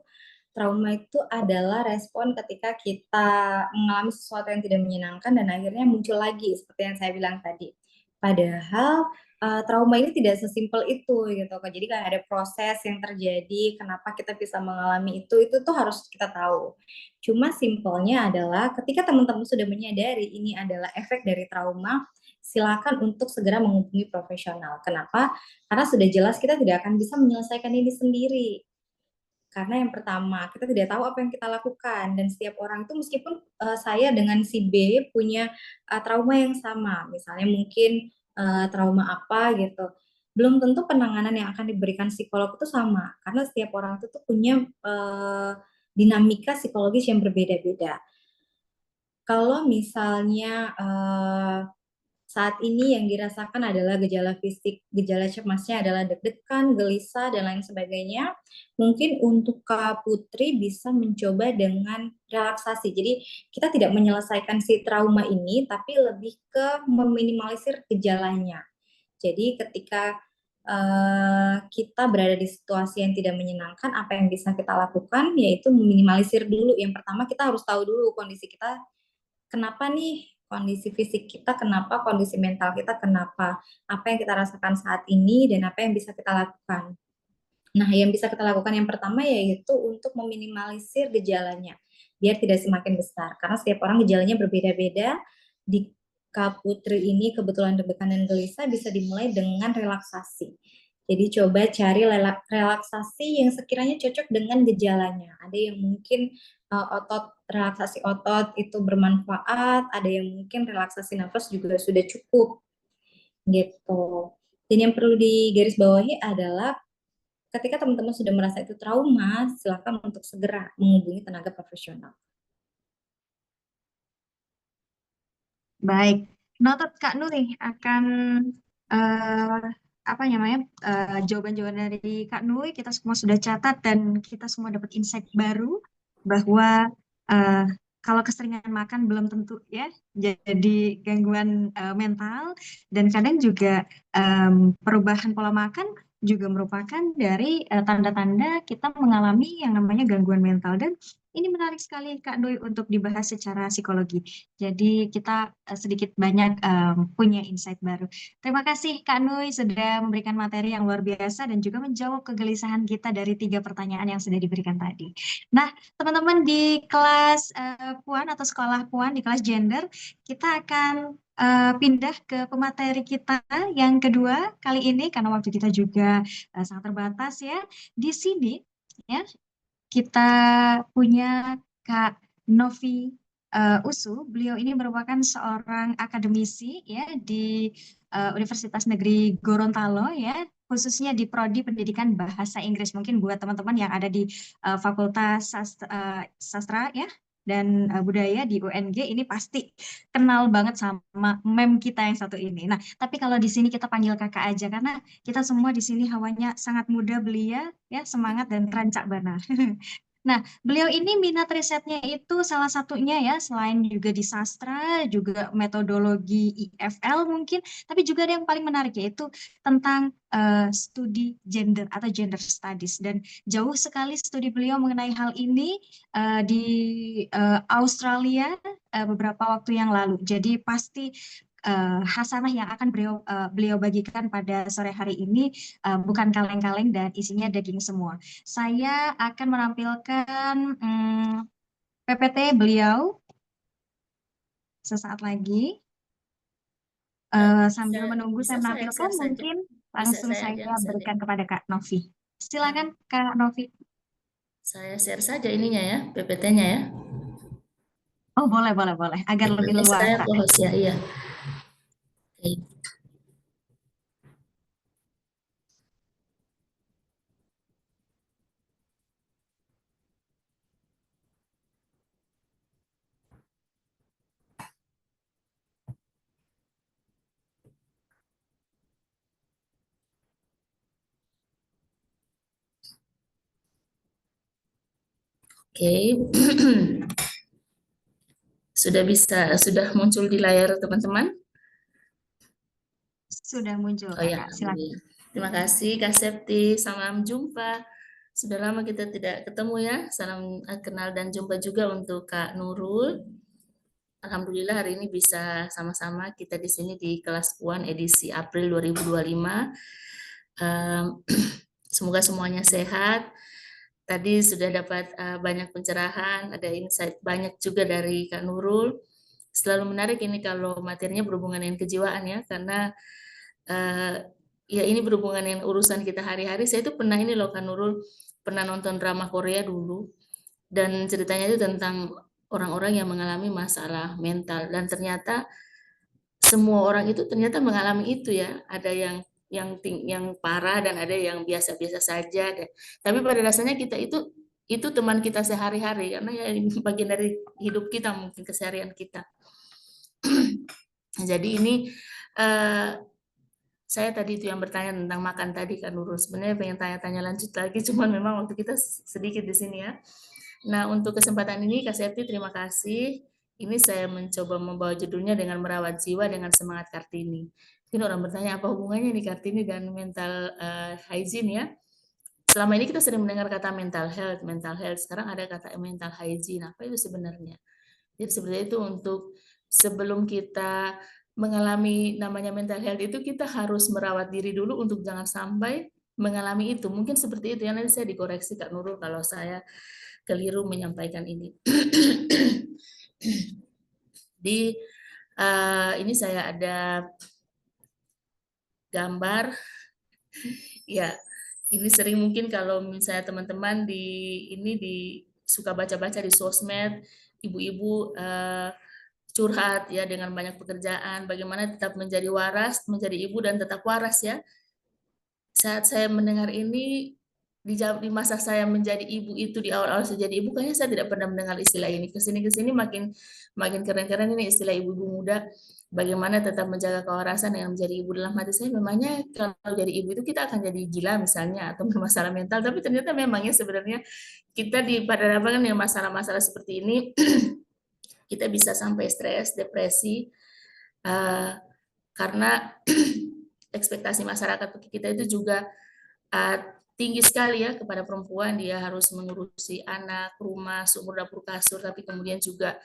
trauma itu adalah respon ketika kita mengalami sesuatu yang tidak menyenangkan dan akhirnya muncul lagi seperti yang saya bilang tadi. Padahal trauma ini tidak sesimpel itu gitu kan. Jadi kan ada proses yang terjadi, kenapa kita bisa mengalami itu tuh harus kita tahu. Cuma simpelnya adalah ketika teman-teman sudah menyadari ini adalah efek dari trauma, silakan untuk segera menghubungi profesional. Kenapa? Karena sudah jelas kita tidak akan bisa menyelesaikan ini sendiri. Karena yang pertama, kita tidak tahu apa yang kita lakukan, dan setiap orang itu meskipun saya dengan si B punya trauma yang sama, misalnya mungkin trauma apa gitu, belum tentu penanganan yang akan diberikan psikolog itu sama, karena setiap orang itu tuh punya dinamika psikologis yang berbeda-beda. Kalau misalnya saat ini yang dirasakan adalah gejala fisik, gejala cemasnya adalah deg-degan, gelisah, dan lain sebagainya. Mungkin untuk Kak Putri bisa mencoba dengan relaksasi. Jadi kita tidak menyelesaikan si trauma ini, tapi lebih ke meminimalisir gejalanya. Jadi ketika kita berada di situasi yang tidak menyenangkan, apa yang bisa kita lakukan yaitu meminimalisir dulu. Yang pertama kita harus tahu dulu kondisi kita kenapa nih, kondisi fisik kita kenapa, kondisi mental kita kenapa, apa yang kita rasakan saat ini, dan apa yang bisa kita lakukan. Nah, yang bisa kita lakukan yang pertama yaitu untuk meminimalisir gejalanya, biar tidak semakin besar. Karena setiap orang gejalanya berbeda-beda. Di Kak Putri ini kebetulan deg-degan dan gelisah bisa dimulai dengan relaksasi. Jadi coba cari relaksasi yang sekiranya cocok dengan gejalanya. Ada yang mungkin relaksasi otot itu bermanfaat, ada yang mungkin relaksasi nafas juga sudah cukup gitu. Dan yang perlu digarisbawahi adalah ketika teman-teman sudah merasa itu trauma, silakan untuk segera menghubungi tenaga profesional. Baik, noted Kak Nuri akan eh, apa namanya jawaban-jawaban dari Kak Nuri kita semua sudah catat dan kita semua dapat insight baru bahwa eh, kalau keseringan makan belum tentu ya jadi gangguan mental dan kadang juga perubahan pola makan juga merupakan dari tanda-tanda kita mengalami yang namanya gangguan mental dan ini menarik sekali Kak Doi untuk dibahas secara psikologi. Jadi kita sedikit banyak punya insight baru. Terima kasih Kak Nui sudah memberikan materi yang luar biasa dan juga menjawab kegelisahan kita dari 3 pertanyaan yang sudah diberikan tadi. Nah, teman-teman di kelas Puan atau sekolah Puan di kelas gender, kita akan pindah ke pemateri kita yang kedua kali ini karena waktu kita juga sangat terbatas ya. Di sini ya kita punya Kak Novi Usu. Beliau ini merupakan seorang akademisi ya di Universitas Negeri Gorontalo ya, khususnya di Prodi Pendidikan Bahasa Inggris. Mungkin buat teman-teman yang ada di Fakultas Sastra ya dan Budaya di UNG ini pasti kenal banget sama mem kita yang satu ini. Nah, tapi kalau di sini kita panggil kakak aja karena kita semua di sini hawanya sangat muda belia ya, semangat dan rancak bana. Nah, beliau ini minat risetnya itu salah satunya ya, selain juga di sastra, juga metodologi IFL mungkin, tapi juga ada yang paling menarik yaitu tentang studi gender atau gender studies. Dan jauh sekali studi beliau mengenai hal ini di Australia beberapa waktu yang lalu. Jadi pasti hasanah yang akan beliau bagikan pada sore hari ini bukan kaleng-kaleng dan isinya daging semua. Saya akan menampilkan PPT beliau sesaat lagi. Sambil menunggu Bisa saya saya menampilkan, share saja. mungkin Bisa langsung saya saya share. berikan kepada Kak Novi. Silakan Kak Novi. Saya share saja ininya ya, PPT-nya ya. Oh boleh, agar lebih Ini saya leluasa. co-host ya, iya. Oke. Oke. Sudah muncul di layar teman-teman? Sudah muncul Oh ya, Kakak, silakan. terima kasih Kak Septi, salam jumpa. Sudah lama kita tidak ketemu ya, salam kenal dan jumpa juga untuk Kak Nurul. Alhamdulillah hari ini bisa sama-sama kita di sini di kelas Puan edisi April 2025. Semoga semuanya sehat. Tadi sudah dapat banyak pencerahan, ada insight banyak juga dari Kak Nurul. Selalu menarik ini kalau materinya berhubungan dengan kejiwaan ya, karena ya ini berhubungan dengan urusan kita hari-hari. Saya itu pernah ini loh Kak Nurul, pernah nonton drama Korea dulu, dan ceritanya itu tentang orang-orang yang mengalami masalah mental, dan ternyata semua orang itu ternyata mengalami itu ya. Ada yang parah dan ada yang biasa-biasa saja. Tapi pada dasarnya kita itu teman kita sehari-hari karena ya ini bagian dari hidup kita, mungkin keseharian kita. Jadi ini saya tadi itu yang bertanya tentang makan tadi kan Nurul. Sebenarnya pengen tanya-tanya lanjut lagi, cuman memang waktu kita sedikit di sini ya. Nah, untuk kesempatan ini Kak Septi terima kasih. Ini saya mencoba membawa judulnya dengan merawat jiwa dengan semangat Kartini. Mungkin orang bertanya apa hubungannya nih Kartini dan mental hygiene ya. Selama ini kita sering mendengar kata mental health. Sekarang ada kata mental hygiene. Apa itu sebenarnya? Jadi sebenarnya itu untuk sebelum kita mengalami namanya mental health itu kita harus merawat diri dulu untuk jangan sampai mengalami itu. Mungkin seperti itu. Yang nanti saya dikoreksi Kak Nurul kalau saya keliru menyampaikan ini. Di ini saya ada gambar. Ya, ini sering mungkin kalau misalnya teman-teman suka baca-baca di sosmed, ibu-ibu curhat ya dengan banyak pekerjaan, bagaimana tetap menjadi waras, menjadi ibu dan tetap waras ya. Saat saya mendengar ini di masa saya menjadi ibu itu, di awal-awal saya jadi ibu, kayaknya saya tidak pernah mendengar istilah ini. Kesini makin keren-keren ini istilah ibu-ibu muda. Bagaimana tetap menjaga kewarasan dengan menjadi ibu. Dalam hati saya memangnya kalau jadi ibu itu kita akan jadi gila misalnya atau bermasalah mental. Tapi ternyata memangnya sebenarnya kita pada kan yang masalah-masalah seperti ini kita bisa sampai stres, depresi, karena ekspektasi masyarakat kita itu juga tinggi sekali ya kepada perempuan. Dia harus mengurusi anak, rumah, sumur dapur kasur, tapi kemudian juga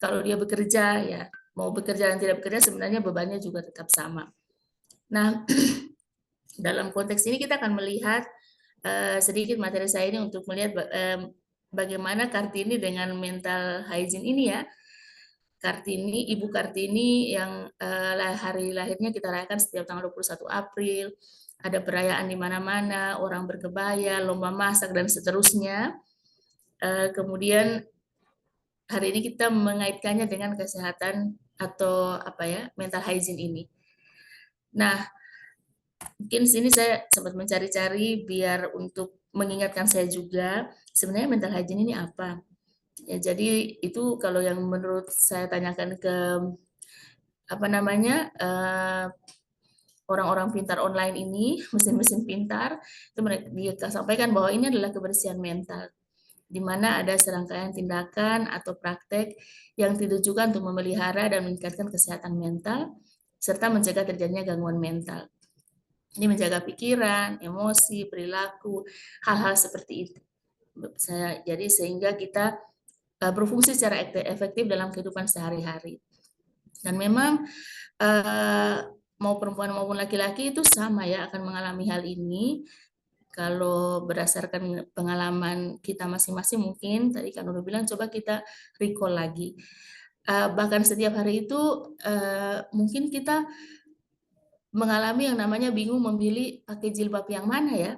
kalau dia bekerja ya mau bekerja dan tidak bekerja sebenarnya bebannya juga tetap sama. Nah, dalam konteks ini kita akan melihat sedikit materi saya ini untuk melihat bagaimana Kartini dengan mental hygiene ini ya. Kartini, Ibu Kartini yang hari lahirnya kita rayakan setiap tanggal 21 April. Ada perayaan di mana-mana, orang berkebaya, lomba masak, dan seterusnya. Kemudian hari ini kita mengaitkannya dengan kesehatan atau mental hygiene ini. Nah, mungkin sini saya sempat mencari-cari biar untuk mengingatkan saya juga, sebenarnya mental hygiene ini apa? Ya, jadi itu kalau yang menurut saya tanyakan ke orang-orang pintar online ini, mesin-mesin pintar, itu mereka sampaikan bahwa ini adalah kebersihan mental, di mana ada serangkaian tindakan atau praktek yang ditujukan untuk memelihara dan meningkatkan kesehatan mental, serta mencegah terjadinya gangguan mental. Ini menjaga pikiran, emosi, perilaku, hal-hal seperti itu. Jadi sehingga kita berfungsi secara efektif dalam kehidupan sehari-hari. Dan memang mau perempuan maupun laki-laki itu sama ya akan mengalami hal ini. Kalau berdasarkan pengalaman kita masing-masing mungkin tadi kan udah bilang coba kita recall lagi. Bahkan setiap hari itu mungkin kita mengalami yang namanya bingung memilih pakai jilbab yang mana ya.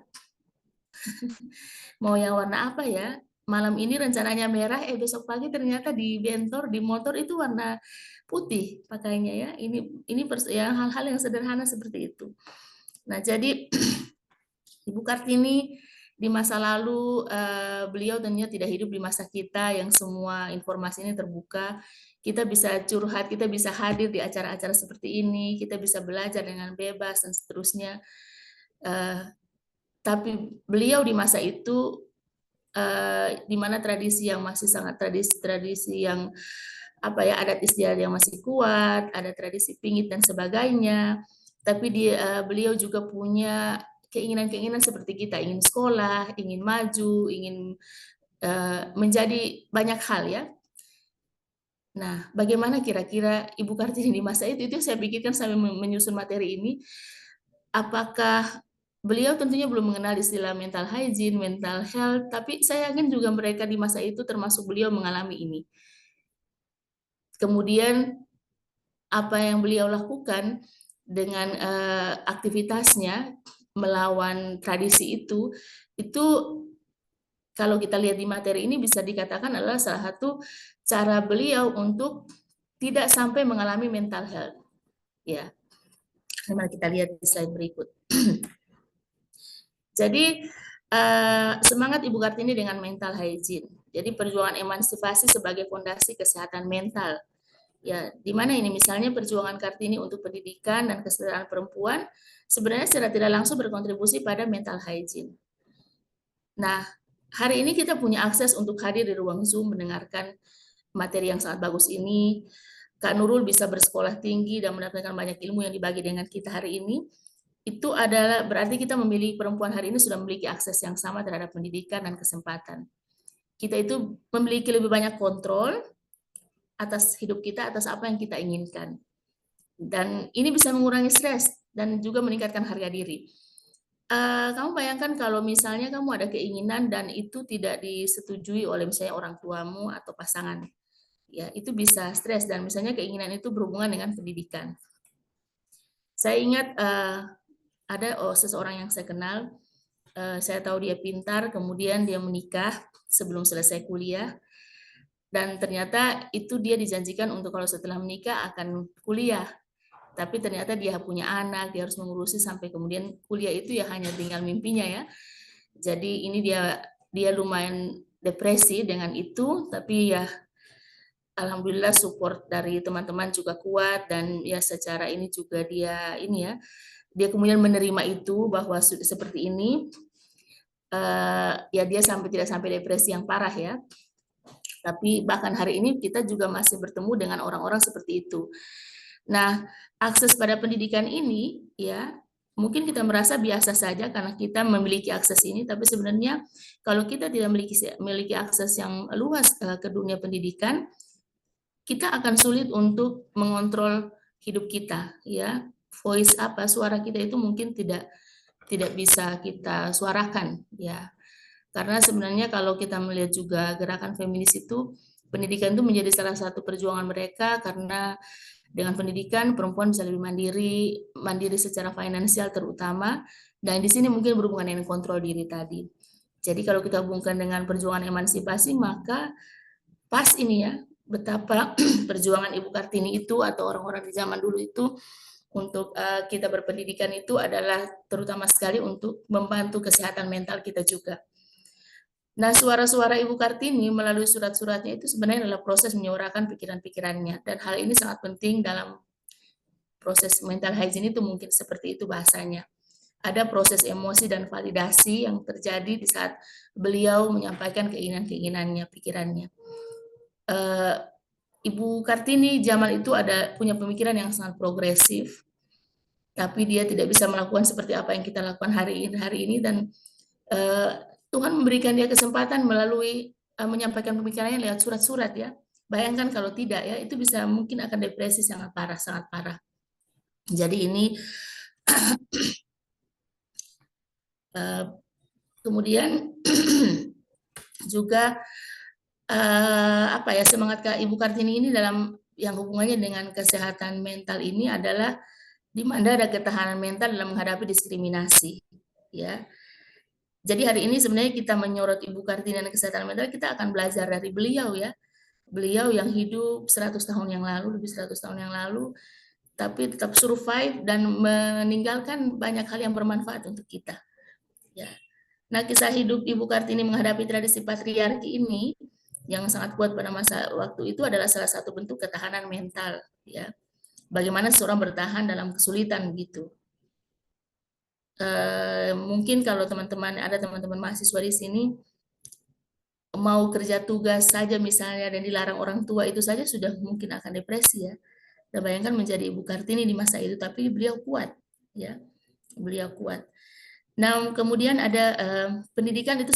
Mau yang warna apa ya? Malam ini rencananya merah, besok pagi ternyata di bentor, di motor itu warna putih pakainya ya. Ini hal-hal yang sederhana seperti itu. Nah, jadi Ibu Kartini di masa lalu beliau tentunya tidak hidup di masa kita yang semua informasi ini terbuka. Kita bisa curhat, kita bisa hadir di acara-acara seperti ini, kita bisa belajar dengan bebas dan seterusnya. Tapi beliau di masa itu di mana tradisi yang masih sangat tradisi yang adat istiadat yang masih kuat, ada tradisi pingit dan sebagainya. Tapi beliau juga punya keinginan-keinginan seperti kita, ingin sekolah, ingin maju, ingin menjadi banyak hal ya. Nah, bagaimana kira-kira Ibu Kartini di masa itu saya pikirkan sambil menyusun materi ini, apakah beliau tentunya belum mengenal istilah mental hygiene, mental health, tapi saya yakin juga mereka di masa itu termasuk beliau mengalami ini. Kemudian apa yang beliau lakukan dengan aktivitasnya melawan tradisi itu kalau kita lihat di materi ini bisa dikatakan adalah salah satu cara beliau untuk tidak sampai mengalami mental health. Ya, mari kita lihat di slide berikut. Jadi semangat Ibu Kartini dengan mental hygiene. Jadi perjuangan emansipasi sebagai fondasi kesehatan mental. Ya, di mana ini misalnya perjuangan Kartini untuk pendidikan dan kesetaraan perempuan sebenarnya secara tidak langsung berkontribusi pada mental hygiene. Nah, hari ini kita punya akses untuk hadir di ruang Zoom mendengarkan materi yang sangat bagus ini. Kak Nurul bisa bersekolah tinggi dan mendapatkan banyak ilmu yang dibagi dengan kita hari ini. Itu adalah berarti kita memilih perempuan hari ini sudah memiliki akses yang sama terhadap pendidikan dan kesempatan. Kita itu memiliki lebih banyak kontrol atas hidup kita, atas apa yang kita inginkan. Dan ini bisa mengurangi stres dan juga meningkatkan harga diri. Kamu bayangkan kalau misalnya kamu ada keinginan dan itu tidak disetujui oleh misalnya orang tuamu atau pasangan. Ya, itu bisa stres dan misalnya keinginan itu berhubungan dengan pendidikan. Saya ingat ada seseorang yang saya kenal, saya tahu dia pintar, kemudian dia menikah sebelum selesai kuliah, dan ternyata itu dia dijanjikan untuk kalau setelah menikah akan kuliah. Tapi ternyata dia punya anak, dia harus mengurusi sampai kemudian kuliah itu ya hanya tinggal mimpinya ya. Jadi ini dia lumayan depresi dengan itu, tapi ya alhamdulillah support dari teman-teman juga kuat dan ya secara ini juga dia ini ya, dia kemudian menerima itu bahwa seperti ini, ya dia tidak sampai depresi yang parah ya. Tapi bahkan hari ini kita juga masih bertemu dengan orang-orang seperti itu. Nah, akses pada pendidikan ini ya mungkin kita merasa biasa saja karena kita memiliki akses ini, tapi sebenarnya kalau kita tidak memiliki akses yang luas ke dunia pendidikan, kita akan sulit untuk mengontrol hidup kita ya. Voice suara kita itu mungkin tidak bisa kita suarakan ya. Karena sebenarnya kalau kita melihat juga gerakan feminis itu, pendidikan itu menjadi salah satu perjuangan mereka karena dengan pendidikan perempuan bisa lebih mandiri secara finansial terutama, dan di sini mungkin berhubungan dengan kontrol diri tadi. Jadi kalau kita hubungkan dengan perjuangan emansipasi, maka pas ini ya, betapa perjuangan Ibu Kartini itu atau orang-orang di zaman dulu itu untuk kita berpendidikan itu adalah terutama sekali untuk membantu kesehatan mental kita juga. Nah, suara-suara Ibu Kartini melalui surat-suratnya itu sebenarnya adalah proses menyuarakan pikiran-pikirannya, dan hal ini sangat penting dalam proses mental hygiene itu, mungkin seperti itu bahasanya. Ada proses emosi dan validasi yang terjadi di saat beliau menyampaikan keinginan-keinginannya, pikirannya. Ibu Kartini zaman itu punya pemikiran yang sangat progresif, tapi dia tidak bisa melakukan seperti apa yang kita lakukan hari ini dan Tuhan memberikan dia kesempatan melalui menyampaikan pemikirannya lewat surat-surat ya. Bayangkan kalau tidak ya, itu bisa mungkin akan depresi sangat parah. Jadi ini kemudian juga semangat Ibu Kartini ini dalam yang hubungannya dengan kesehatan mental ini adalah di mana ada ketahanan mental dalam menghadapi diskriminasi ya. Jadi hari ini sebenarnya kita menyorot Ibu Kartini dan kesehatan mental, kita akan belajar dari beliau ya. Beliau yang hidup 100 tahun yang lalu, lebih 100 tahun yang lalu, tapi tetap survive dan meninggalkan banyak hal yang bermanfaat untuk kita. Ya. Nah, kisah hidup Ibu Kartini menghadapi tradisi patriarki ini yang sangat kuat pada masa waktu itu adalah salah satu bentuk ketahanan mental. Ya. Bagaimana seorang bertahan dalam kesulitan gitu. Mungkin kalau ada teman-teman mahasiswa di sini mau kerja tugas saja misalnya dan dilarang orang tua, itu saja sudah mungkin akan depresi ya. Dan bayangkan menjadi Ibu Kartini di masa itu, tapi beliau kuat ya, beliau kuat. Nah kemudian ada pendidikan itu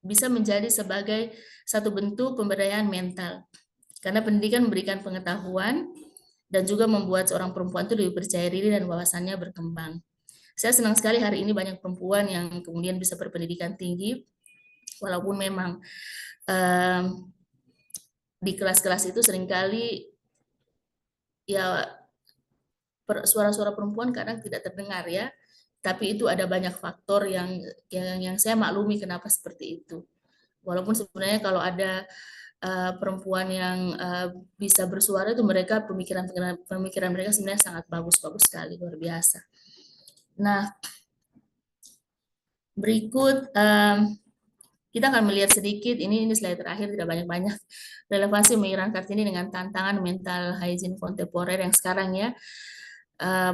bisa menjadi sebagai satu bentuk pemberdayaan mental, karena pendidikan memberikan pengetahuan dan juga membuat seorang perempuan itu lebih percaya diri dan wawasannya berkembang. Saya senang sekali hari ini banyak perempuan yang kemudian bisa berpendidikan tinggi, walaupun memang di kelas-kelas itu seringkali ya suara-suara perempuan kadang tidak terdengar ya. Tapi itu ada banyak faktor yang saya maklumi kenapa seperti itu. Walaupun sebenarnya kalau ada perempuan yang bisa bersuara itu mereka pemikiran mereka sebenarnya sangat bagus sekali, luar biasa. Nah, berikut kita akan melihat sedikit, ini slide terakhir, tidak banyak-banyak, relevansi pemikiran Kartini dengan tantangan mental hygiene kontemporer yang sekarang ya.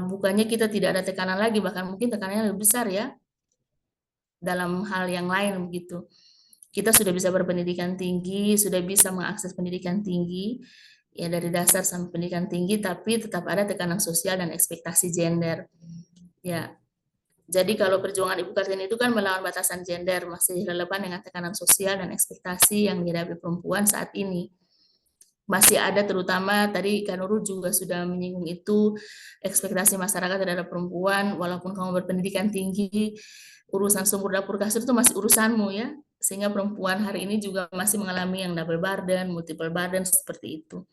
Bukannya kita tidak ada tekanan lagi, bahkan mungkin tekanannya lebih besar ya, dalam hal yang lain begitu. Kita sudah bisa berpendidikan tinggi, sudah bisa mengakses pendidikan tinggi, ya dari dasar sampai pendidikan tinggi, tapi tetap ada tekanan sosial dan ekspektasi gender. Ya, jadi kalau perjuangan Ibu Kartini itu kan melawan batasan gender, masih relevan dengan tekanan sosial dan ekspektasi yang dihadapi perempuan saat ini. Masih ada, terutama tadi Kak Nurul juga sudah menyinggung itu, ekspektasi masyarakat terhadap perempuan, walaupun kamu berpendidikan tinggi, urusan sumber dapur kasur itu masih urusanmu ya, sehingga perempuan hari ini juga masih mengalami yang double burden, multiple burden seperti itu.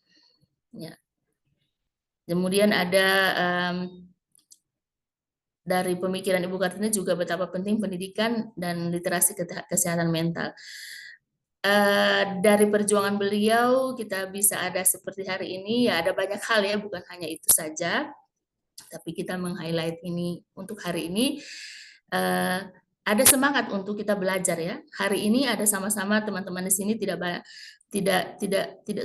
Ya. Kemudian ada dari pemikiran Ibu Kartini juga betapa penting pendidikan dan literasi kesehatan mental. Dari perjuangan beliau kita bisa ada seperti hari ini, ya ada banyak hal ya, bukan hanya itu saja, tapi kita meng-highlight ini untuk hari ini. Ada semangat untuk kita belajar ya. Hari ini ada sama-sama teman-teman di sini, tidak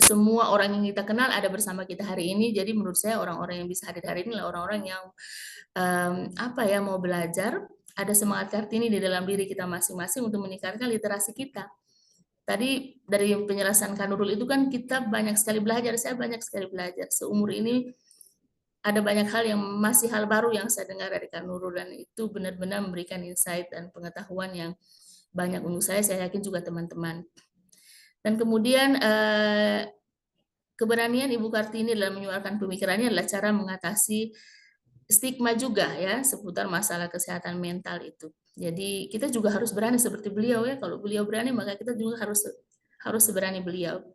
semua orang yang kita kenal ada bersama kita hari ini. Jadi menurut saya orang-orang yang bisa hadir hari ini adalah orang-orang yang mau belajar. Ada semangat Kartini di dalam diri kita masing-masing untuk meningkatkan literasi kita. Tadi dari penjelasan Kak Nurul itu kan kita banyak sekali belajar, saya banyak sekali belajar. Seumur ini ada banyak hal yang masih hal baru yang saya dengar dari Kak Nurul, dan itu benar-benar memberikan insight dan pengetahuan yang banyak untuk saya yakin juga teman-teman. Dan kemudian keberanian Ibu Kartini dalam menyuarakan pemikirannya adalah cara mengatasi stigma juga ya seputar masalah kesehatan mental itu. Jadi kita juga harus berani seperti beliau ya. Kalau beliau berani maka kita juga harus seberani beliau.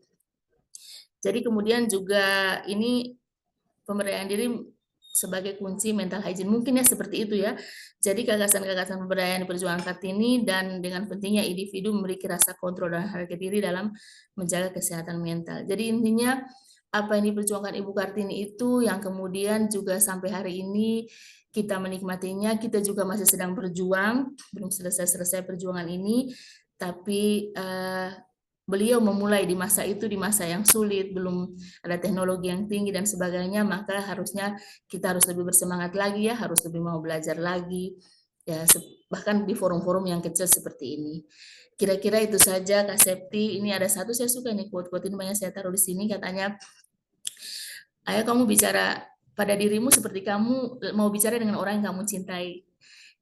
Jadi kemudian juga ini pemberdayaan diri sebagai kunci mental hygiene, mungkin ya seperti itu ya. Jadi gagasan-gagasan pemberdayaan di perjuangan Kartini dan dengan pentingnya individu memiliki rasa kontrol dan harga diri dalam menjaga kesehatan mental. Jadi intinya apa yang diperjuangkan Ibu Kartini itu yang kemudian juga sampai hari ini kita menikmatinya, kita juga masih sedang berjuang, belum selesai perjuangan ini, tapi beliau memulai di masa itu, di masa yang sulit, belum ada teknologi yang tinggi dan sebagainya, maka harusnya kita harus lebih bersemangat lagi ya, harus lebih mau belajar lagi, ya bahkan di forum-forum yang kecil seperti ini. Kira-kira itu saja Kak Septi. Ini ada satu saya suka nih, quote-quote ini banyak saya taruh di sini, katanya, ayo kamu bicara pada dirimu seperti kamu mau bicara dengan orang yang kamu cintai.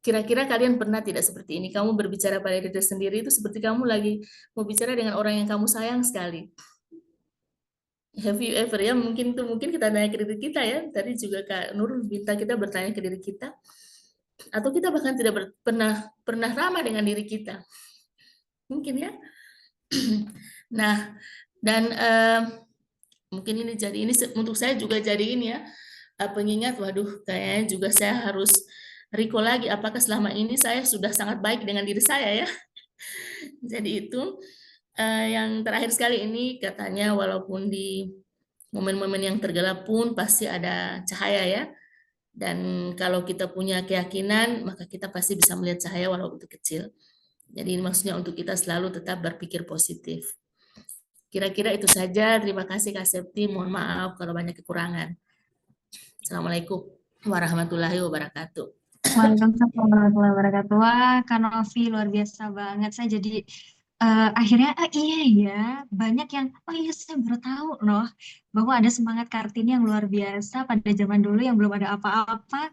Kira-kira kalian pernah tidak seperti ini? Kamu berbicara pada diri sendiri itu seperti kamu lagi mau bicara dengan orang yang kamu sayang sekali. Have you ever ya? Mungkin kita tanya ke diri kita ya. Tadi juga Kak Nurul minta kita bertanya ke diri kita. Atau kita bahkan tidak pernah ramah dengan diri kita. Mungkin ya. Nah, dan mungkin ini untuk saya juga jadi ini ya, pengingat, waduh kayaknya juga saya harus recall lagi apakah selama ini saya sudah sangat baik dengan diri saya ya. Jadi itu yang terakhir sekali ini katanya, walaupun di momen-momen yang tergelap pun pasti ada cahaya ya. Dan kalau kita punya keyakinan maka kita pasti bisa melihat cahaya walaupun itu kecil. Jadi ini maksudnya untuk kita selalu tetap berpikir positif. Kira-kira itu saja. Terima kasih Kak Septi. Mohon maaf kalau banyak kekurangan. Assalamualaikum warahmatullahi wabarakatuh. Waalaikumsalam warahmatullahi wabarakatuh. Wah, Kak Novi luar biasa banget. Saya jadi akhirnya iya ya, banyak yang iya saya baru tahu loh bahwa ada semangat Kartini yang luar biasa pada zaman dulu yang belum ada apa-apa.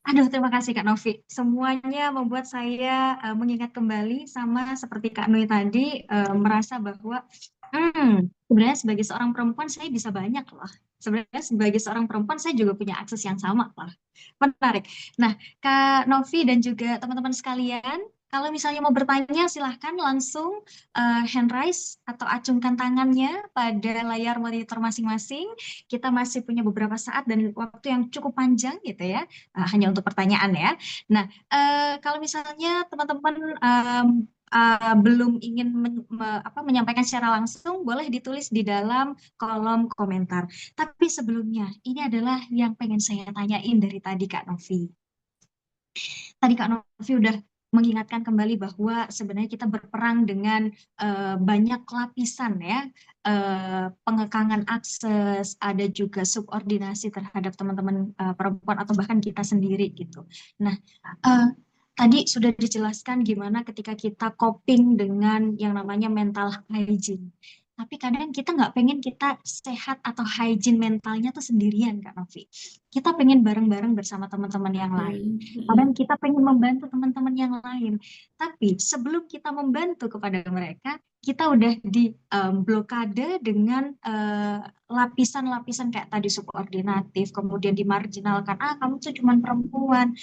Aduh, terima kasih Kak Novi. Semuanya membuat saya mengingat kembali, sama seperti Kak Nui tadi, merasa bahwa sebenarnya sebagai seorang perempuan saya bisa banyak loh. Sebenarnya sebagai seorang perempuan saya juga punya akses yang sama lah. Menarik. Nah, Kak Novi dan juga teman-teman sekalian, Kalau misalnya mau bertanya, silahkan langsung hand raise atau acungkan tangannya pada layar monitor masing-masing. Kita masih punya beberapa saat dan waktu yang cukup panjang gitu ya, hanya untuk pertanyaan ya. Nah, kalau misalnya teman-teman belum ingin menyampaikan secara langsung, boleh ditulis di dalam kolom komentar. Tapi sebelumnya, ini adalah yang pengen saya tanyain dari tadi Kak Novi. Tadi Kak Novi udah mengingatkan kembali bahwa sebenarnya kita berperang dengan banyak lapisan ya, pengekangan akses, ada juga subordinasi terhadap teman-teman perempuan atau bahkan kita sendiri gitu. Nah, tadi sudah dijelaskan gimana ketika kita coping dengan yang namanya mental hygiene. Tapi kadang kita nggak pengen kita sehat atau hygiene mentalnya tuh sendirian Kak Novi. Kita pengen bareng-bareng bersama teman-teman yang lain. Kadang kita pengen membantu teman-teman yang lain. Tapi sebelum kita membantu kepada mereka, kita udah di blokade dengan lapisan-lapisan kayak tadi subordinatif, kemudian dimarginalkan, kamu tuh cuma perempuan,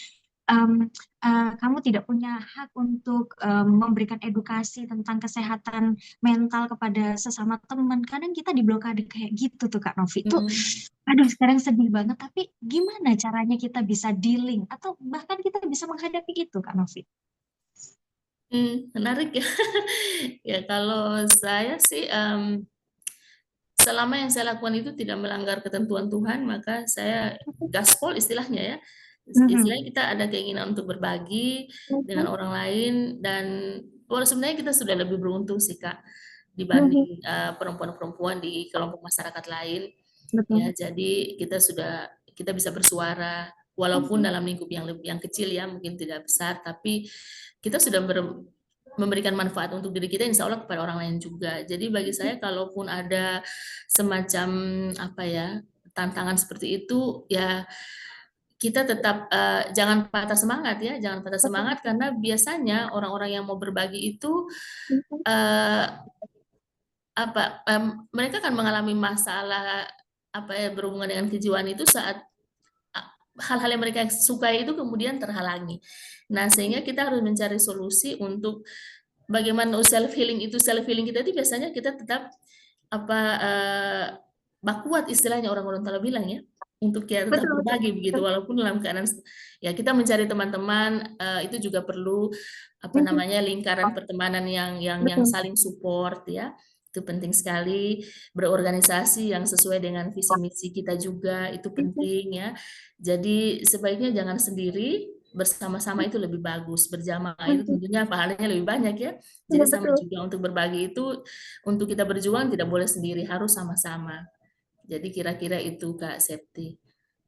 kamu tidak punya hak untuk memberikan edukasi tentang kesehatan mental kepada sesama teman. Kadang kita diblokade kayak gitu tuh Kak Novi. Tuh, aduh sekarang sedih banget. Tapi gimana caranya kita bisa dealing atau bahkan kita bisa menghadapi itu Kak Novi? Menarik ya. Ya kalau saya sih selama yang saya lakukan itu tidak melanggar ketentuan Tuhan, maka saya gaspol istilahnya ya. Istilahnya kita ada keinginan untuk berbagi dengan orang lain dan sebenarnya kita sudah lebih beruntung sih Kak dibanding perempuan-perempuan di kelompok masyarakat lain. Ya, jadi kita bisa bersuara walaupun dalam lingkup yang kecil ya, mungkin tidak besar, tapi kita sudah memberikan manfaat untuk diri kita, insya Allah kepada orang lain juga. Jadi bagi saya, kalaupun ada semacam tantangan seperti itu, ya kita tetap jangan patah semangat ya, jangan patah semangat karena biasanya orang-orang yang mau berbagi itu mereka akan mengalami masalah berhubungan dengan kejiwaan itu saat hal-hal yang mereka sukai itu kemudian terhalangi. Nah, sehingga kita harus mencari solusi untuk bagaimana self healing kita itu biasanya kita tetap kuat istilahnya orang-orang telah bilang ya, untuk kita tetap berbagi begitu walaupun dalam keadaan ya kita mencari teman-teman itu juga perlu lingkaran pertemanan yang saling support ya. Itu penting sekali, berorganisasi yang sesuai dengan visi misi kita juga itu penting ya. Jadi sebaiknya jangan sendiri, bersama-sama itu lebih bagus, berjamaah itu tentunya pahalanya lebih banyak ya. Jadi sama juga untuk berbagi itu, untuk kita berjuang tidak boleh sendiri, harus sama-sama. Jadi kira-kira itu Kak Septi.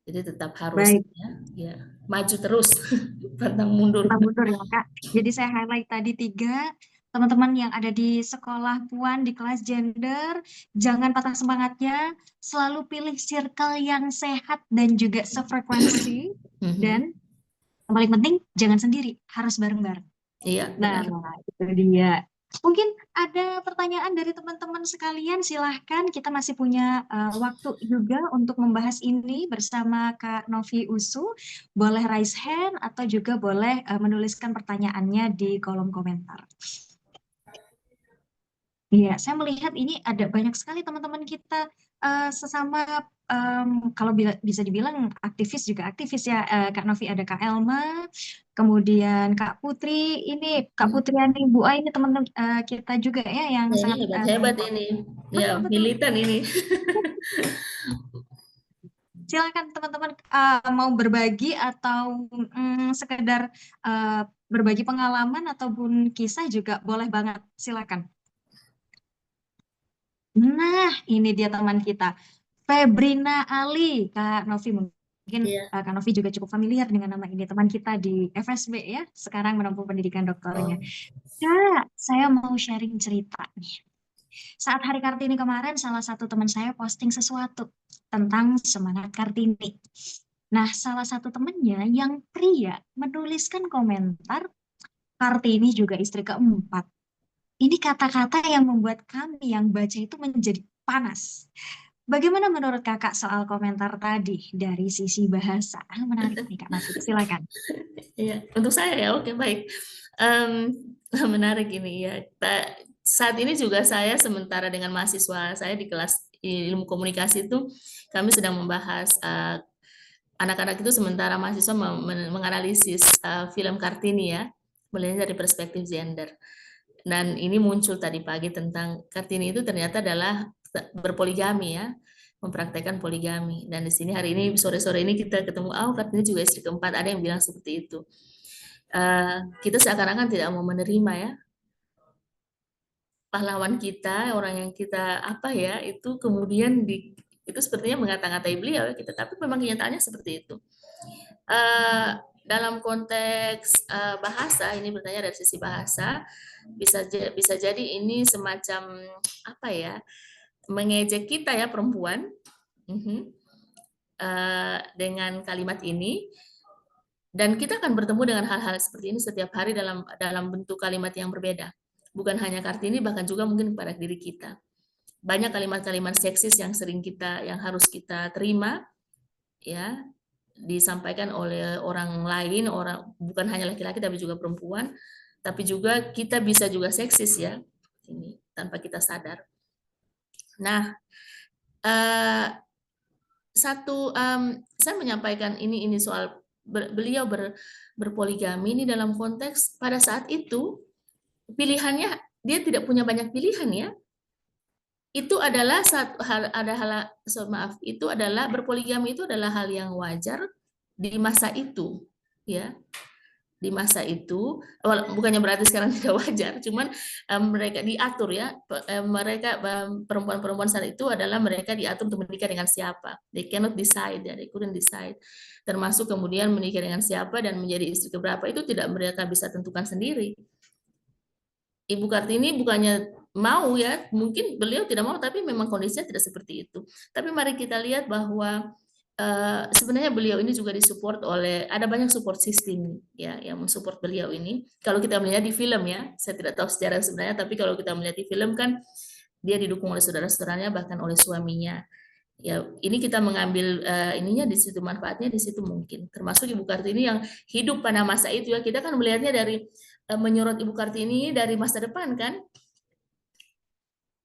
Jadi tetap harus ya maju terus, pantang mundur. Mundur ya Kak. Jadi saya highlight tadi 3. Teman-teman yang ada di sekolah Puan, di kelas gender, jangan patah semangatnya, selalu pilih circle yang sehat dan juga sefrekuensi, dan yang paling penting jangan sendiri, harus bareng-bareng. Iya, nah, itu dia. Mungkin ada pertanyaan dari teman-teman sekalian, silahkan. Kita masih punya waktu juga untuk membahas ini bersama Kak Novi Usu. Boleh raise hand atau juga boleh menuliskan pertanyaannya di kolom komentar. Iya, saya melihat ini ada banyak sekali teman-teman kita sesama, kalau bisa dibilang aktivis juga aktivis ya, Kak Novi, ada Kak Elma, kemudian Kak Putri, ini Kak Putriani Bu Ai, ini teman-teman kita juga ya yang sangat hebat ini, ya militan ini. Silakan teman-teman mau berbagi atau sekedar berbagi pengalaman ataupun kisah juga boleh banget, silakan. Nah, ini dia teman kita, Febrina Ali. Kak Novi mungkin Kak Novi juga cukup familiar dengan nama ini, teman kita di FSB ya, sekarang menempuh pendidikan doktornya. Kak, saya mau sharing cerita nih. Saat Hari Kartini kemarin, salah satu teman saya posting sesuatu tentang semangat Kartini. Nah, salah satu temannya yang pria menuliskan komentar, Kartini juga istri keempat. Ini kata-kata yang membuat kami yang baca itu menjadi panas. Bagaimana menurut Kakak soal komentar tadi dari sisi bahasa? Menarik nih Kak Novi, silakan. Iya, untuk saya ya, oke baik. Em, menarik ini ya. Saat ini juga saya sementara dengan mahasiswa saya di kelas ilmu komunikasi itu, kami sedang membahas anak-anak itu sementara mahasiswa menganalisis film Kartini ya, melihatnya dari perspektif gender. Dan ini muncul tadi pagi tentang Kartini itu ternyata adalah berpoligami ya, mempraktekkan poligami. Dan di sini hari ini sore-sore ini kita ketemu, Kartini juga istri keempat, ada yang bilang seperti itu. Kita seakan-akan tidak mau menerima ya, pahlawan kita, orang yang kita apa ya, itu kemudian itu sepertinya mengata-ngatai beliau ya kita, tapi memang kenyataannya seperti itu. Dalam konteks bahasa, ini bertanya dari sisi bahasa, bisa jadi ini semacam apa ya, mengejek kita ya perempuan dengan kalimat ini, dan kita akan bertemu dengan hal-hal seperti ini setiap hari dalam bentuk kalimat yang berbeda. Bukan hanya Kartini, bahkan juga mungkin pada diri kita. Banyak kalimat-kalimat seksis yang harus kita terima, ya, disampaikan oleh orang lain, bukan hanya laki-laki tapi juga perempuan, tapi juga kita bisa juga seksis ya, ini tanpa kita sadar. Nah, saya menyampaikan ini soal beliau berpoligami ini dalam konteks pada saat itu pilihannya dia tidak punya banyak pilihan ya. Itu adalah itu adalah berpoligami itu adalah hal yang wajar di masa itu ya. Di masa itu bukannya berarti sekarang tidak wajar, cuman mereka diatur ya, mereka perempuan-perempuan saat itu adalah mereka diatur untuk menikah dengan siapa, they cannot decide ya, they couldn't decide, termasuk kemudian menikah dengan siapa dan menjadi istri keberapa itu tidak mereka bisa tentukan sendiri. Ibu Kartini bukannya mau ya, mungkin beliau tidak mau, tapi memang kondisinya tidak seperti itu. Tapi mari kita lihat bahwa sebenarnya beliau ini juga disupport oleh, ada banyak support system ya yang mensupport beliau ini. Kalau kita melihat di film ya, saya tidak tahu sejarah sebenarnya, tapi kalau kita melihat di film kan dia didukung oleh saudara-saudaranya bahkan oleh suaminya. Ya, ini kita mengambil ininya di situ, manfaatnya di situ mungkin. Termasuk Ibu Kartini yang hidup pada masa itu ya, kita kan melihatnya dari menyorot Ibu Kartini dari masa depan kan.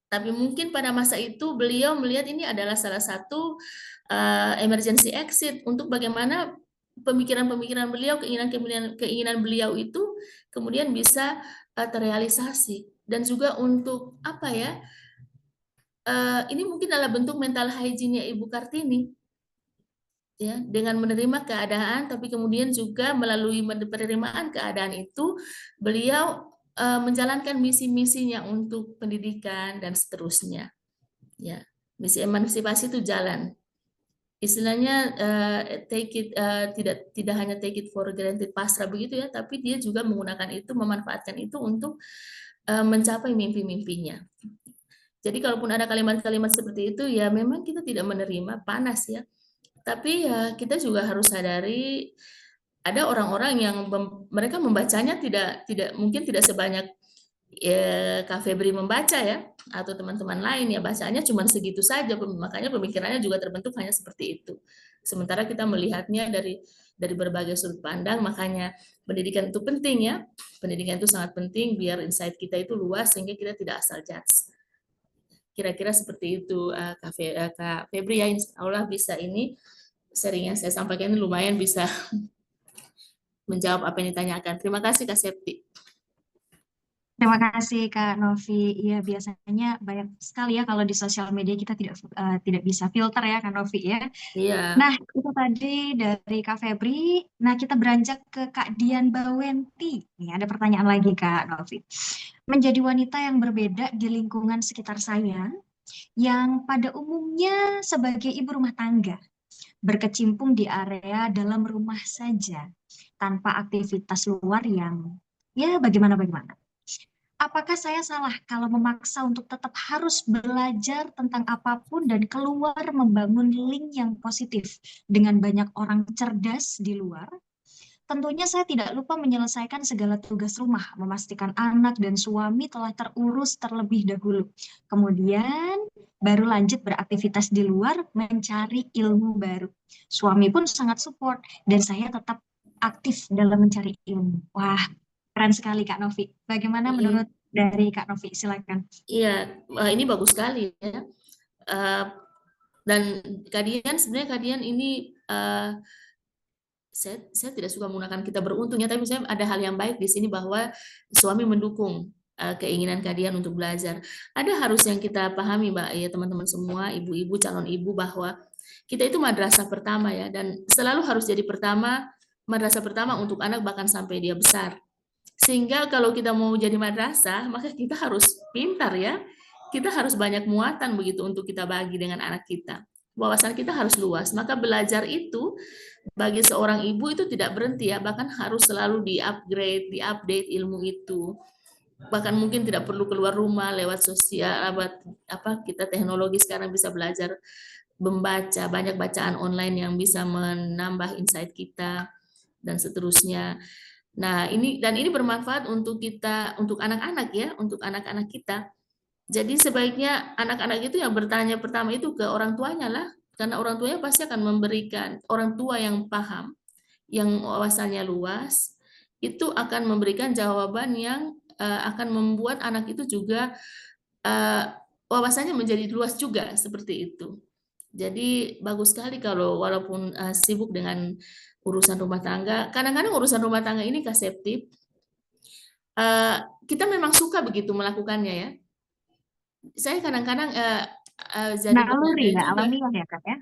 Tapi mungkin pada masa itu beliau melihat ini adalah salah satu emergency exit untuk bagaimana pemikiran-pemikiran beliau, keinginan beliau itu kemudian bisa terrealisasi, dan juga untuk apa ya, ini mungkin adalah bentuk mental hygiene-nya Ibu Kartini ya, dengan menerima keadaan, tapi kemudian juga melalui penerimaan keadaan itu beliau menjalankan misi-misinya untuk pendidikan dan seterusnya ya. Misi emansipasi itu jalan, istilahnya tidak hanya take it for granted, pasrah begitu ya, tapi dia juga menggunakan itu, memanfaatkan itu untuk mencapai mimpi-mimpinya. Jadi kalaupun ada kalimat-kalimat seperti itu ya memang kita tidak menerima, panas ya, tapi ya kita juga harus sadari ada orang-orang yang mereka membacanya mungkin tidak sebanyak Kak Febri membaca ya, atau teman-teman lain ya, bacanya cuma segitu saja, makanya pemikirannya juga terbentuk hanya seperti itu. Sementara kita melihatnya dari berbagai sudut pandang, makanya pendidikan itu penting ya, pendidikan itu sangat penting biar insight kita itu luas sehingga kita tidak asal judge. Kira-kira seperti itu Kak Febri ya, insya Allah bisa ini sharing yang saya sampaikan ini lumayan bisa menjawab apa yang ditanyakan. Terima kasih Kak Septi. Terima kasih Kak Novi. Iya, biasanya banyak sekali ya kalau di sosial media kita tidak bisa filter ya Kak Novi ya. Iya. Nah, itu tadi dari Kak Febri. Nah, kita beranjak ke Kak Dian Bawenti. Nih, ada pertanyaan lagi Kak Novi. Menjadi wanita yang berbeda di lingkungan sekitar saya, yang pada umumnya sebagai ibu rumah tangga, berkecimpung di area dalam rumah saja, tanpa aktivitas luar yang ya bagaimana-bagaimana. Apakah saya salah kalau memaksa untuk tetap harus belajar tentang apapun dan keluar membangun link yang positif dengan banyak orang cerdas di luar? Tentunya saya tidak lupa menyelesaikan segala tugas rumah, memastikan anak dan suami telah terurus terlebih dahulu. Kemudian baru lanjut beraktivitas di luar mencari ilmu baru. Suami pun sangat support dan saya tetap aktif dalam mencari ilmu. Wah, keren sekali Kak Novi. Bagaimana menurut dari Kak Novi? Silakan. Iya, ini bagus sekali ya. Dan kalian ini saya tidak suka menggunakan kita beruntung ya, tapi saya ada hal yang baik di sini bahwa suami mendukung keinginan kalian untuk belajar. Ada harus yang kita pahami Mbak ya teman-teman semua, ibu-ibu, calon ibu, bahwa kita itu madrasah pertama ya, dan selalu harus jadi madrasah pertama untuk anak bahkan sampai dia besar. Sehingga kalau kita mau jadi madrasah, maka kita harus pintar ya. Kita harus banyak muatan begitu untuk kita bagi dengan anak kita. Wawasan kita harus luas. Maka belajar itu bagi seorang ibu itu tidak berhenti ya, bahkan harus selalu di-upgrade, di-update ilmu itu. Bahkan mungkin tidak perlu keluar rumah lewat sosial, kita teknologi sekarang bisa belajar membaca, banyak bacaan online yang bisa menambah insight kita dan seterusnya. Nah, ini bermanfaat untuk kita, untuk anak-anak ya, untuk anak-anak kita. Jadi sebaiknya anak-anak itu yang bertanya pertama itu ke orang tuanya lah, karena orang tuanya pasti akan memberikan, orang tua yang paham, yang wawasannya luas, itu akan memberikan jawaban yang akan membuat anak itu juga wawasannya menjadi luas juga, seperti itu. Jadi bagus sekali kalau walaupun sibuk dengan urusan rumah tangga, kadang-kadang urusan rumah tangga ini Kak Septi, kita memang suka begitu melakukannya ya. Saya kadang-kadang jadi Naluri bertanya ya, juga, alamiah ya Kak ya?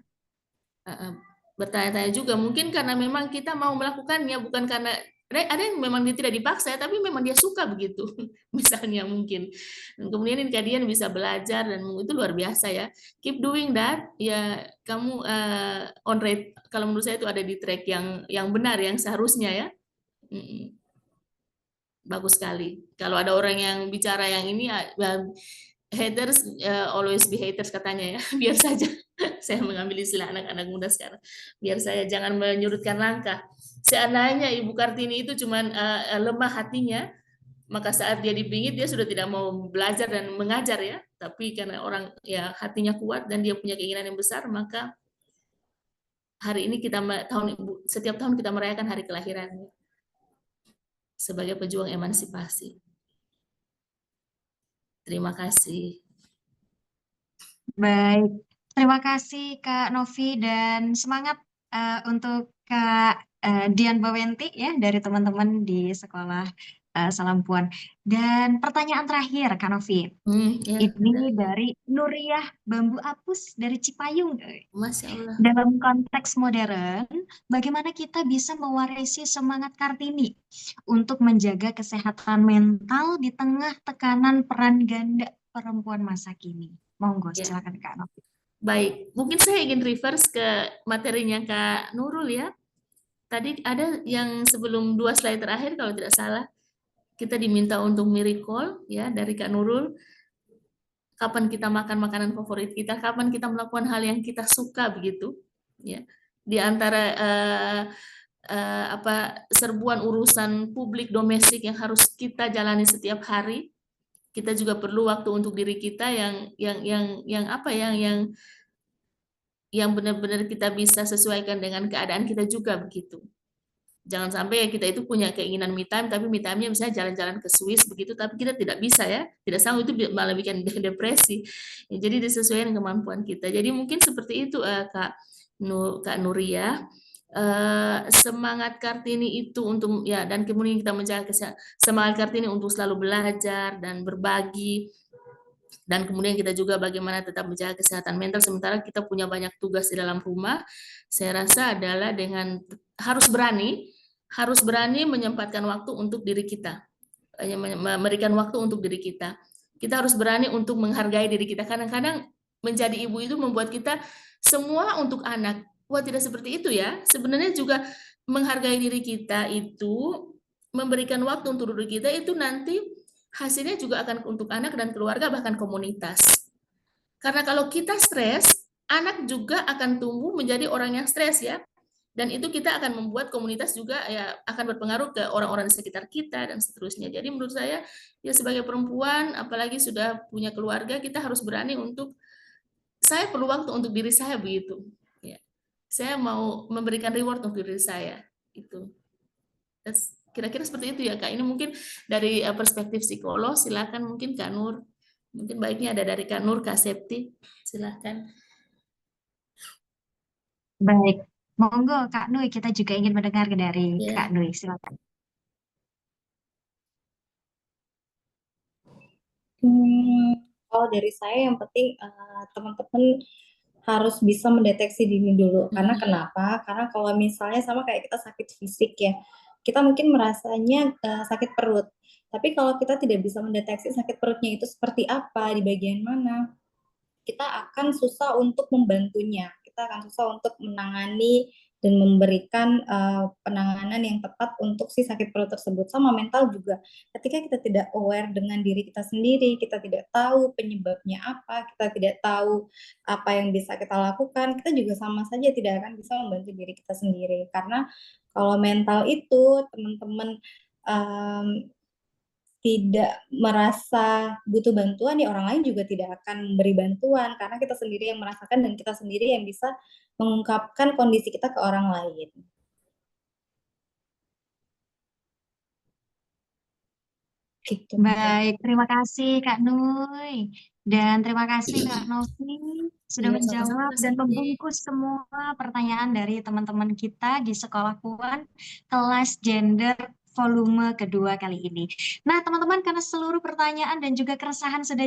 bertanya-tanya juga, mungkin karena memang kita mau melakukannya, bukan karena ada yang memang dia tidak dipaksa, tapi memang dia suka begitu, misalnya mungkin. Dan kemudian ini kalian bisa belajar dan itu luar biasa ya. Keep doing that, ya kamu on rate. Kalau menurut saya itu ada di track yang benar, yang seharusnya ya. Bagus sekali. Kalau ada orang yang bicara yang ini, haters always be haters katanya ya. Biar saja. Saya mengambil istilah anak-anak muda sekarang. Biar saya jangan menyurutkan langkah. Seandainya Ibu Kartini itu cuman lemah hatinya, maka saat dia dipingit dia sudah tidak mau belajar dan mengajar ya. Tapi karena orang ya hatinya kuat dan dia punya keinginan yang besar, maka hari ini setiap tahun kita merayakan hari kelahirannya sebagai pejuang emansipasi. Terima kasih. Baik, terima kasih Kak Novi dan semangat untuk Kak Dian Bawenti ya dari teman-teman di sekolah Salam Puan. Dan pertanyaan terakhir Kak Novi, Ya, ini dari Nuriyah Bambu Apus dari Cipayung. Masya Allah. Dalam konteks modern, bagaimana kita bisa mewarisi semangat Kartini untuk menjaga kesehatan mental di tengah tekanan peran ganda perempuan masa kini? Monggo, Ya. silakan Kak Novi. Baik, mungkin saya ingin reverse ke materinya Kak Nurul ya. Tadi ada yang sebelum 2 slide terakhir kalau tidak salah, kita diminta untuk miracle ya dari Kak Nurul. Kapan kita makan makanan favorit kita, kapan kita melakukan hal yang kita suka begitu, ya. Di antara serbuan urusan publik domestik yang harus kita jalani setiap hari, kita juga perlu waktu untuk diri kita yang benar-benar kita bisa sesuaikan dengan keadaan kita juga begitu. Jangan sampai kita itu punya keinginan me time, tapi me time-nya misalnya jalan-jalan ke Swiss begitu, tapi kita tidak bisa ya, tidak sanggup, itu malah bikin depresi. Ya, jadi disesuaikan kemampuan kita. Jadi mungkin seperti itu Kak Nuria. Semangat Kartini itu untuk ya, dan kemudian kita menjaga semangat Kartini untuk selalu belajar dan berbagi, dan kemudian kita juga bagaimana tetap menjaga kesehatan mental sementara kita punya banyak tugas di dalam rumah. Saya rasa adalah dengan harus berani menyempatkan waktu untuk diri kita, memberikan waktu untuk diri kita. Kita harus berani untuk menghargai diri kita. Kadang-kadang menjadi ibu itu membuat kita semua untuk anak. Wah, tidak seperti itu ya. Sebenarnya juga menghargai diri kita itu, memberikan waktu untuk diri kita itu nanti hasilnya juga akan untuk anak dan keluarga bahkan komunitas. Karena kalau kita stres, anak juga akan tumbuh menjadi orang yang stres ya. Dan itu kita akan membuat komunitas juga ya akan berpengaruh ke orang-orang di sekitar kita dan seterusnya. Jadi menurut saya ya sebagai perempuan apalagi sudah punya keluarga, kita harus berani untuk saya perlu waktu untuk diri saya begitu. Ya. Saya mau memberikan reward untuk diri saya. Itu. Kira-kira seperti itu ya Kak. Ini mungkin dari perspektif psikolog, silakan mungkin Kak Nur. Mungkin baiknya ada dari Kak Nur, Kak Septi. Silakan. Baik, monggo Kak Nui, kita juga ingin mendengar dari Ya. Kak Nui, silakan. Kalau dari saya yang penting teman-teman harus bisa mendeteksi dini dulu. Karena kenapa? Karena kalau misalnya sama kayak kita sakit fisik ya, kita mungkin merasanya sakit perut. Tapi kalau kita tidak bisa mendeteksi sakit perutnya itu seperti apa, di bagian mana, kita akan susah untuk membantunya. Kita akan susah untuk menangani dan memberikan penanganan yang tepat untuk si sakit perut tersebut. Sama mental juga. Ketika kita tidak aware dengan diri kita sendiri, kita tidak tahu penyebabnya apa, kita tidak tahu apa yang bisa kita lakukan, kita juga sama saja tidak akan bisa membantu diri kita sendiri. Karena kalau mental itu teman-teman tidak merasa butuh bantuan, ya orang lain juga tidak akan memberi bantuan, karena kita sendiri yang merasakan dan kita sendiri yang bisa mengungkapkan kondisi kita ke orang lain. Gitu. Baik, terima kasih Kak Nui. Dan terima kasih Kak Novi sudah Iya, menjawab sama-sama, dan Septi. membungkus semua pertanyaan dari teman-teman kita di Sekolah Puan kelas gender volume kedua kali ini. Nah, teman-teman, karena seluruh pertanyaan dan juga keresahan sudah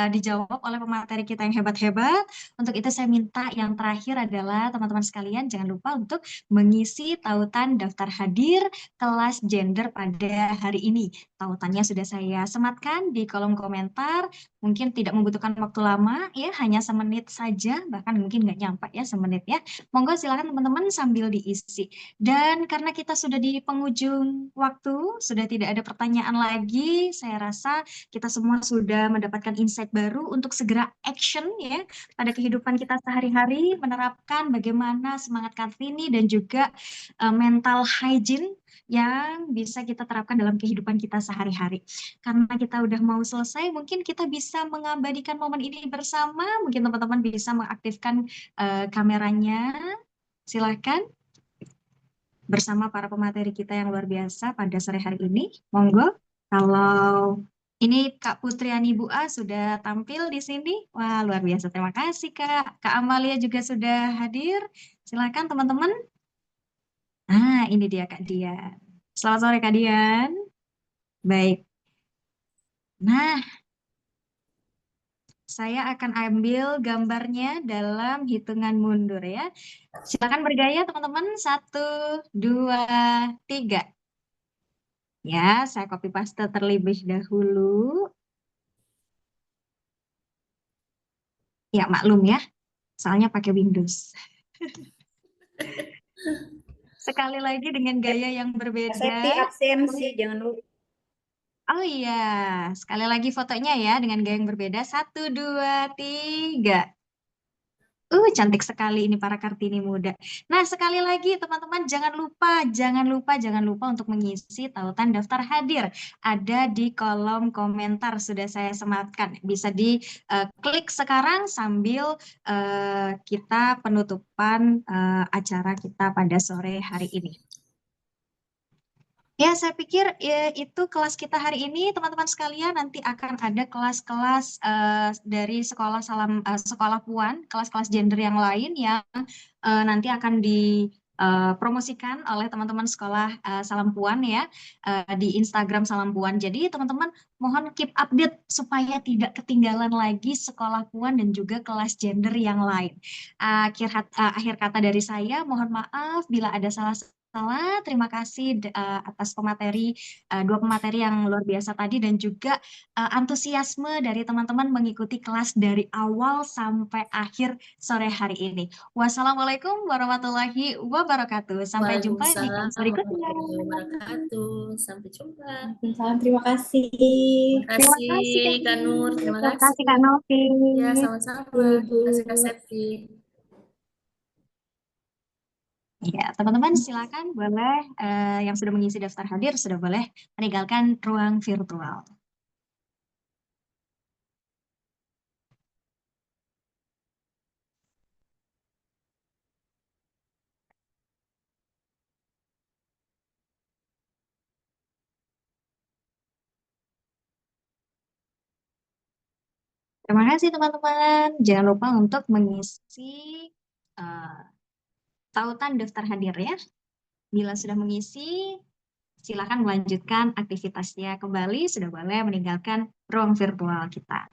dijawab oleh pemateri kita yang hebat-hebat, untuk itu saya minta yang terakhir adalah teman-teman sekalian jangan lupa untuk mengisi tautan daftar hadir kelas gender pada hari ini. Tautannya sudah saya sematkan di kolom komentar. Mungkin tidak membutuhkan waktu lama, ya hanya semenit saja, bahkan mungkin nggak nyampe ya semenit ya. Monggo silakan teman-teman sambil diisi. Dan karena kita sudah di penghujung waktu, sudah tidak ada pertanyaan lagi, saya rasa kita semua sudah mendapatkan insight baru untuk segera action ya pada kehidupan kita sehari-hari, menerapkan bagaimana semangat Kartini dan juga mental hygiene yang bisa kita terapkan dalam kehidupan kita sehari-hari. Karena kita udah mau selesai, mungkin kita bisa mengabadikan momen ini bersama. Mungkin teman-teman bisa mengaktifkan kameranya. Silakan bersama para pemateri kita yang luar biasa pada sore hari ini. Monggo, kalau ini Kak Putriani Bu A sudah tampil di sini. Wah, luar biasa. Terima kasih Kak. Kak Amalia juga sudah hadir. Silakan teman-teman. Nah, ini dia Kak Dian. Selamat sore Kak Dian. Baik. Nah, saya akan ambil gambarnya dalam hitungan mundur ya. Silakan bergaya teman-teman. 1, 2, 3. Ya, saya copy paste terlebih dahulu. Ya, maklum ya. Soalnya pakai Windows. Sekali lagi dengan gaya yang berbeda. Septi absensi, jangan lupa. Oh iya, sekali lagi fotonya ya dengan gaya yang berbeda. 1, 2, 3. Cantik sekali ini para Kartini muda. Nah, sekali lagi teman-teman jangan lupa untuk mengisi tautan daftar hadir. Ada di kolom komentar sudah saya sematkan. Bisa diklik sekarang sambil kita penutupan acara kita pada sore hari ini. Ya, saya pikir itu kelas kita hari ini, teman-teman sekalian. Nanti akan ada kelas-kelas dari sekolah Puan, kelas-kelas gender yang lain yang nanti akan dipromosikan oleh teman-teman sekolah Salam Puan ya di Instagram Salam Puan. Jadi teman-teman mohon keep update supaya tidak ketinggalan lagi sekolah Puan dan juga kelas gender yang lain. Akhir kata dari saya, mohon maaf bila ada salah. Terima kasih atas dua pemateri yang luar biasa tadi dan juga antusiasme dari teman-teman mengikuti kelas dari awal sampai akhir sore hari ini. Wassalamualaikum warahmatullahi wabarakatuh. Sampai jumpa di Waalaikumsalam kelas berikutnya. warahmatullahi wabarakatuh. Sampai jumpa. Waalaikumsalam, terima kasih. Terima Terima kasih kasih Kak Kak Nur. Nur. Terima Terima kasih kasih. Kak Novi. Ya, sama-sama. Terima kasih Kak Septi. Ya, teman-teman silakan boleh yang sudah mengisi daftar hadir sudah boleh meninggalkan ruang virtual. Terima kasih teman-teman. Jangan lupa untuk mengisi eh, tautan daftar hadir ya. Bila sudah mengisi, silakan melanjutkan aktivitasnya kembali. Sudah boleh meninggalkan ruang virtual kita.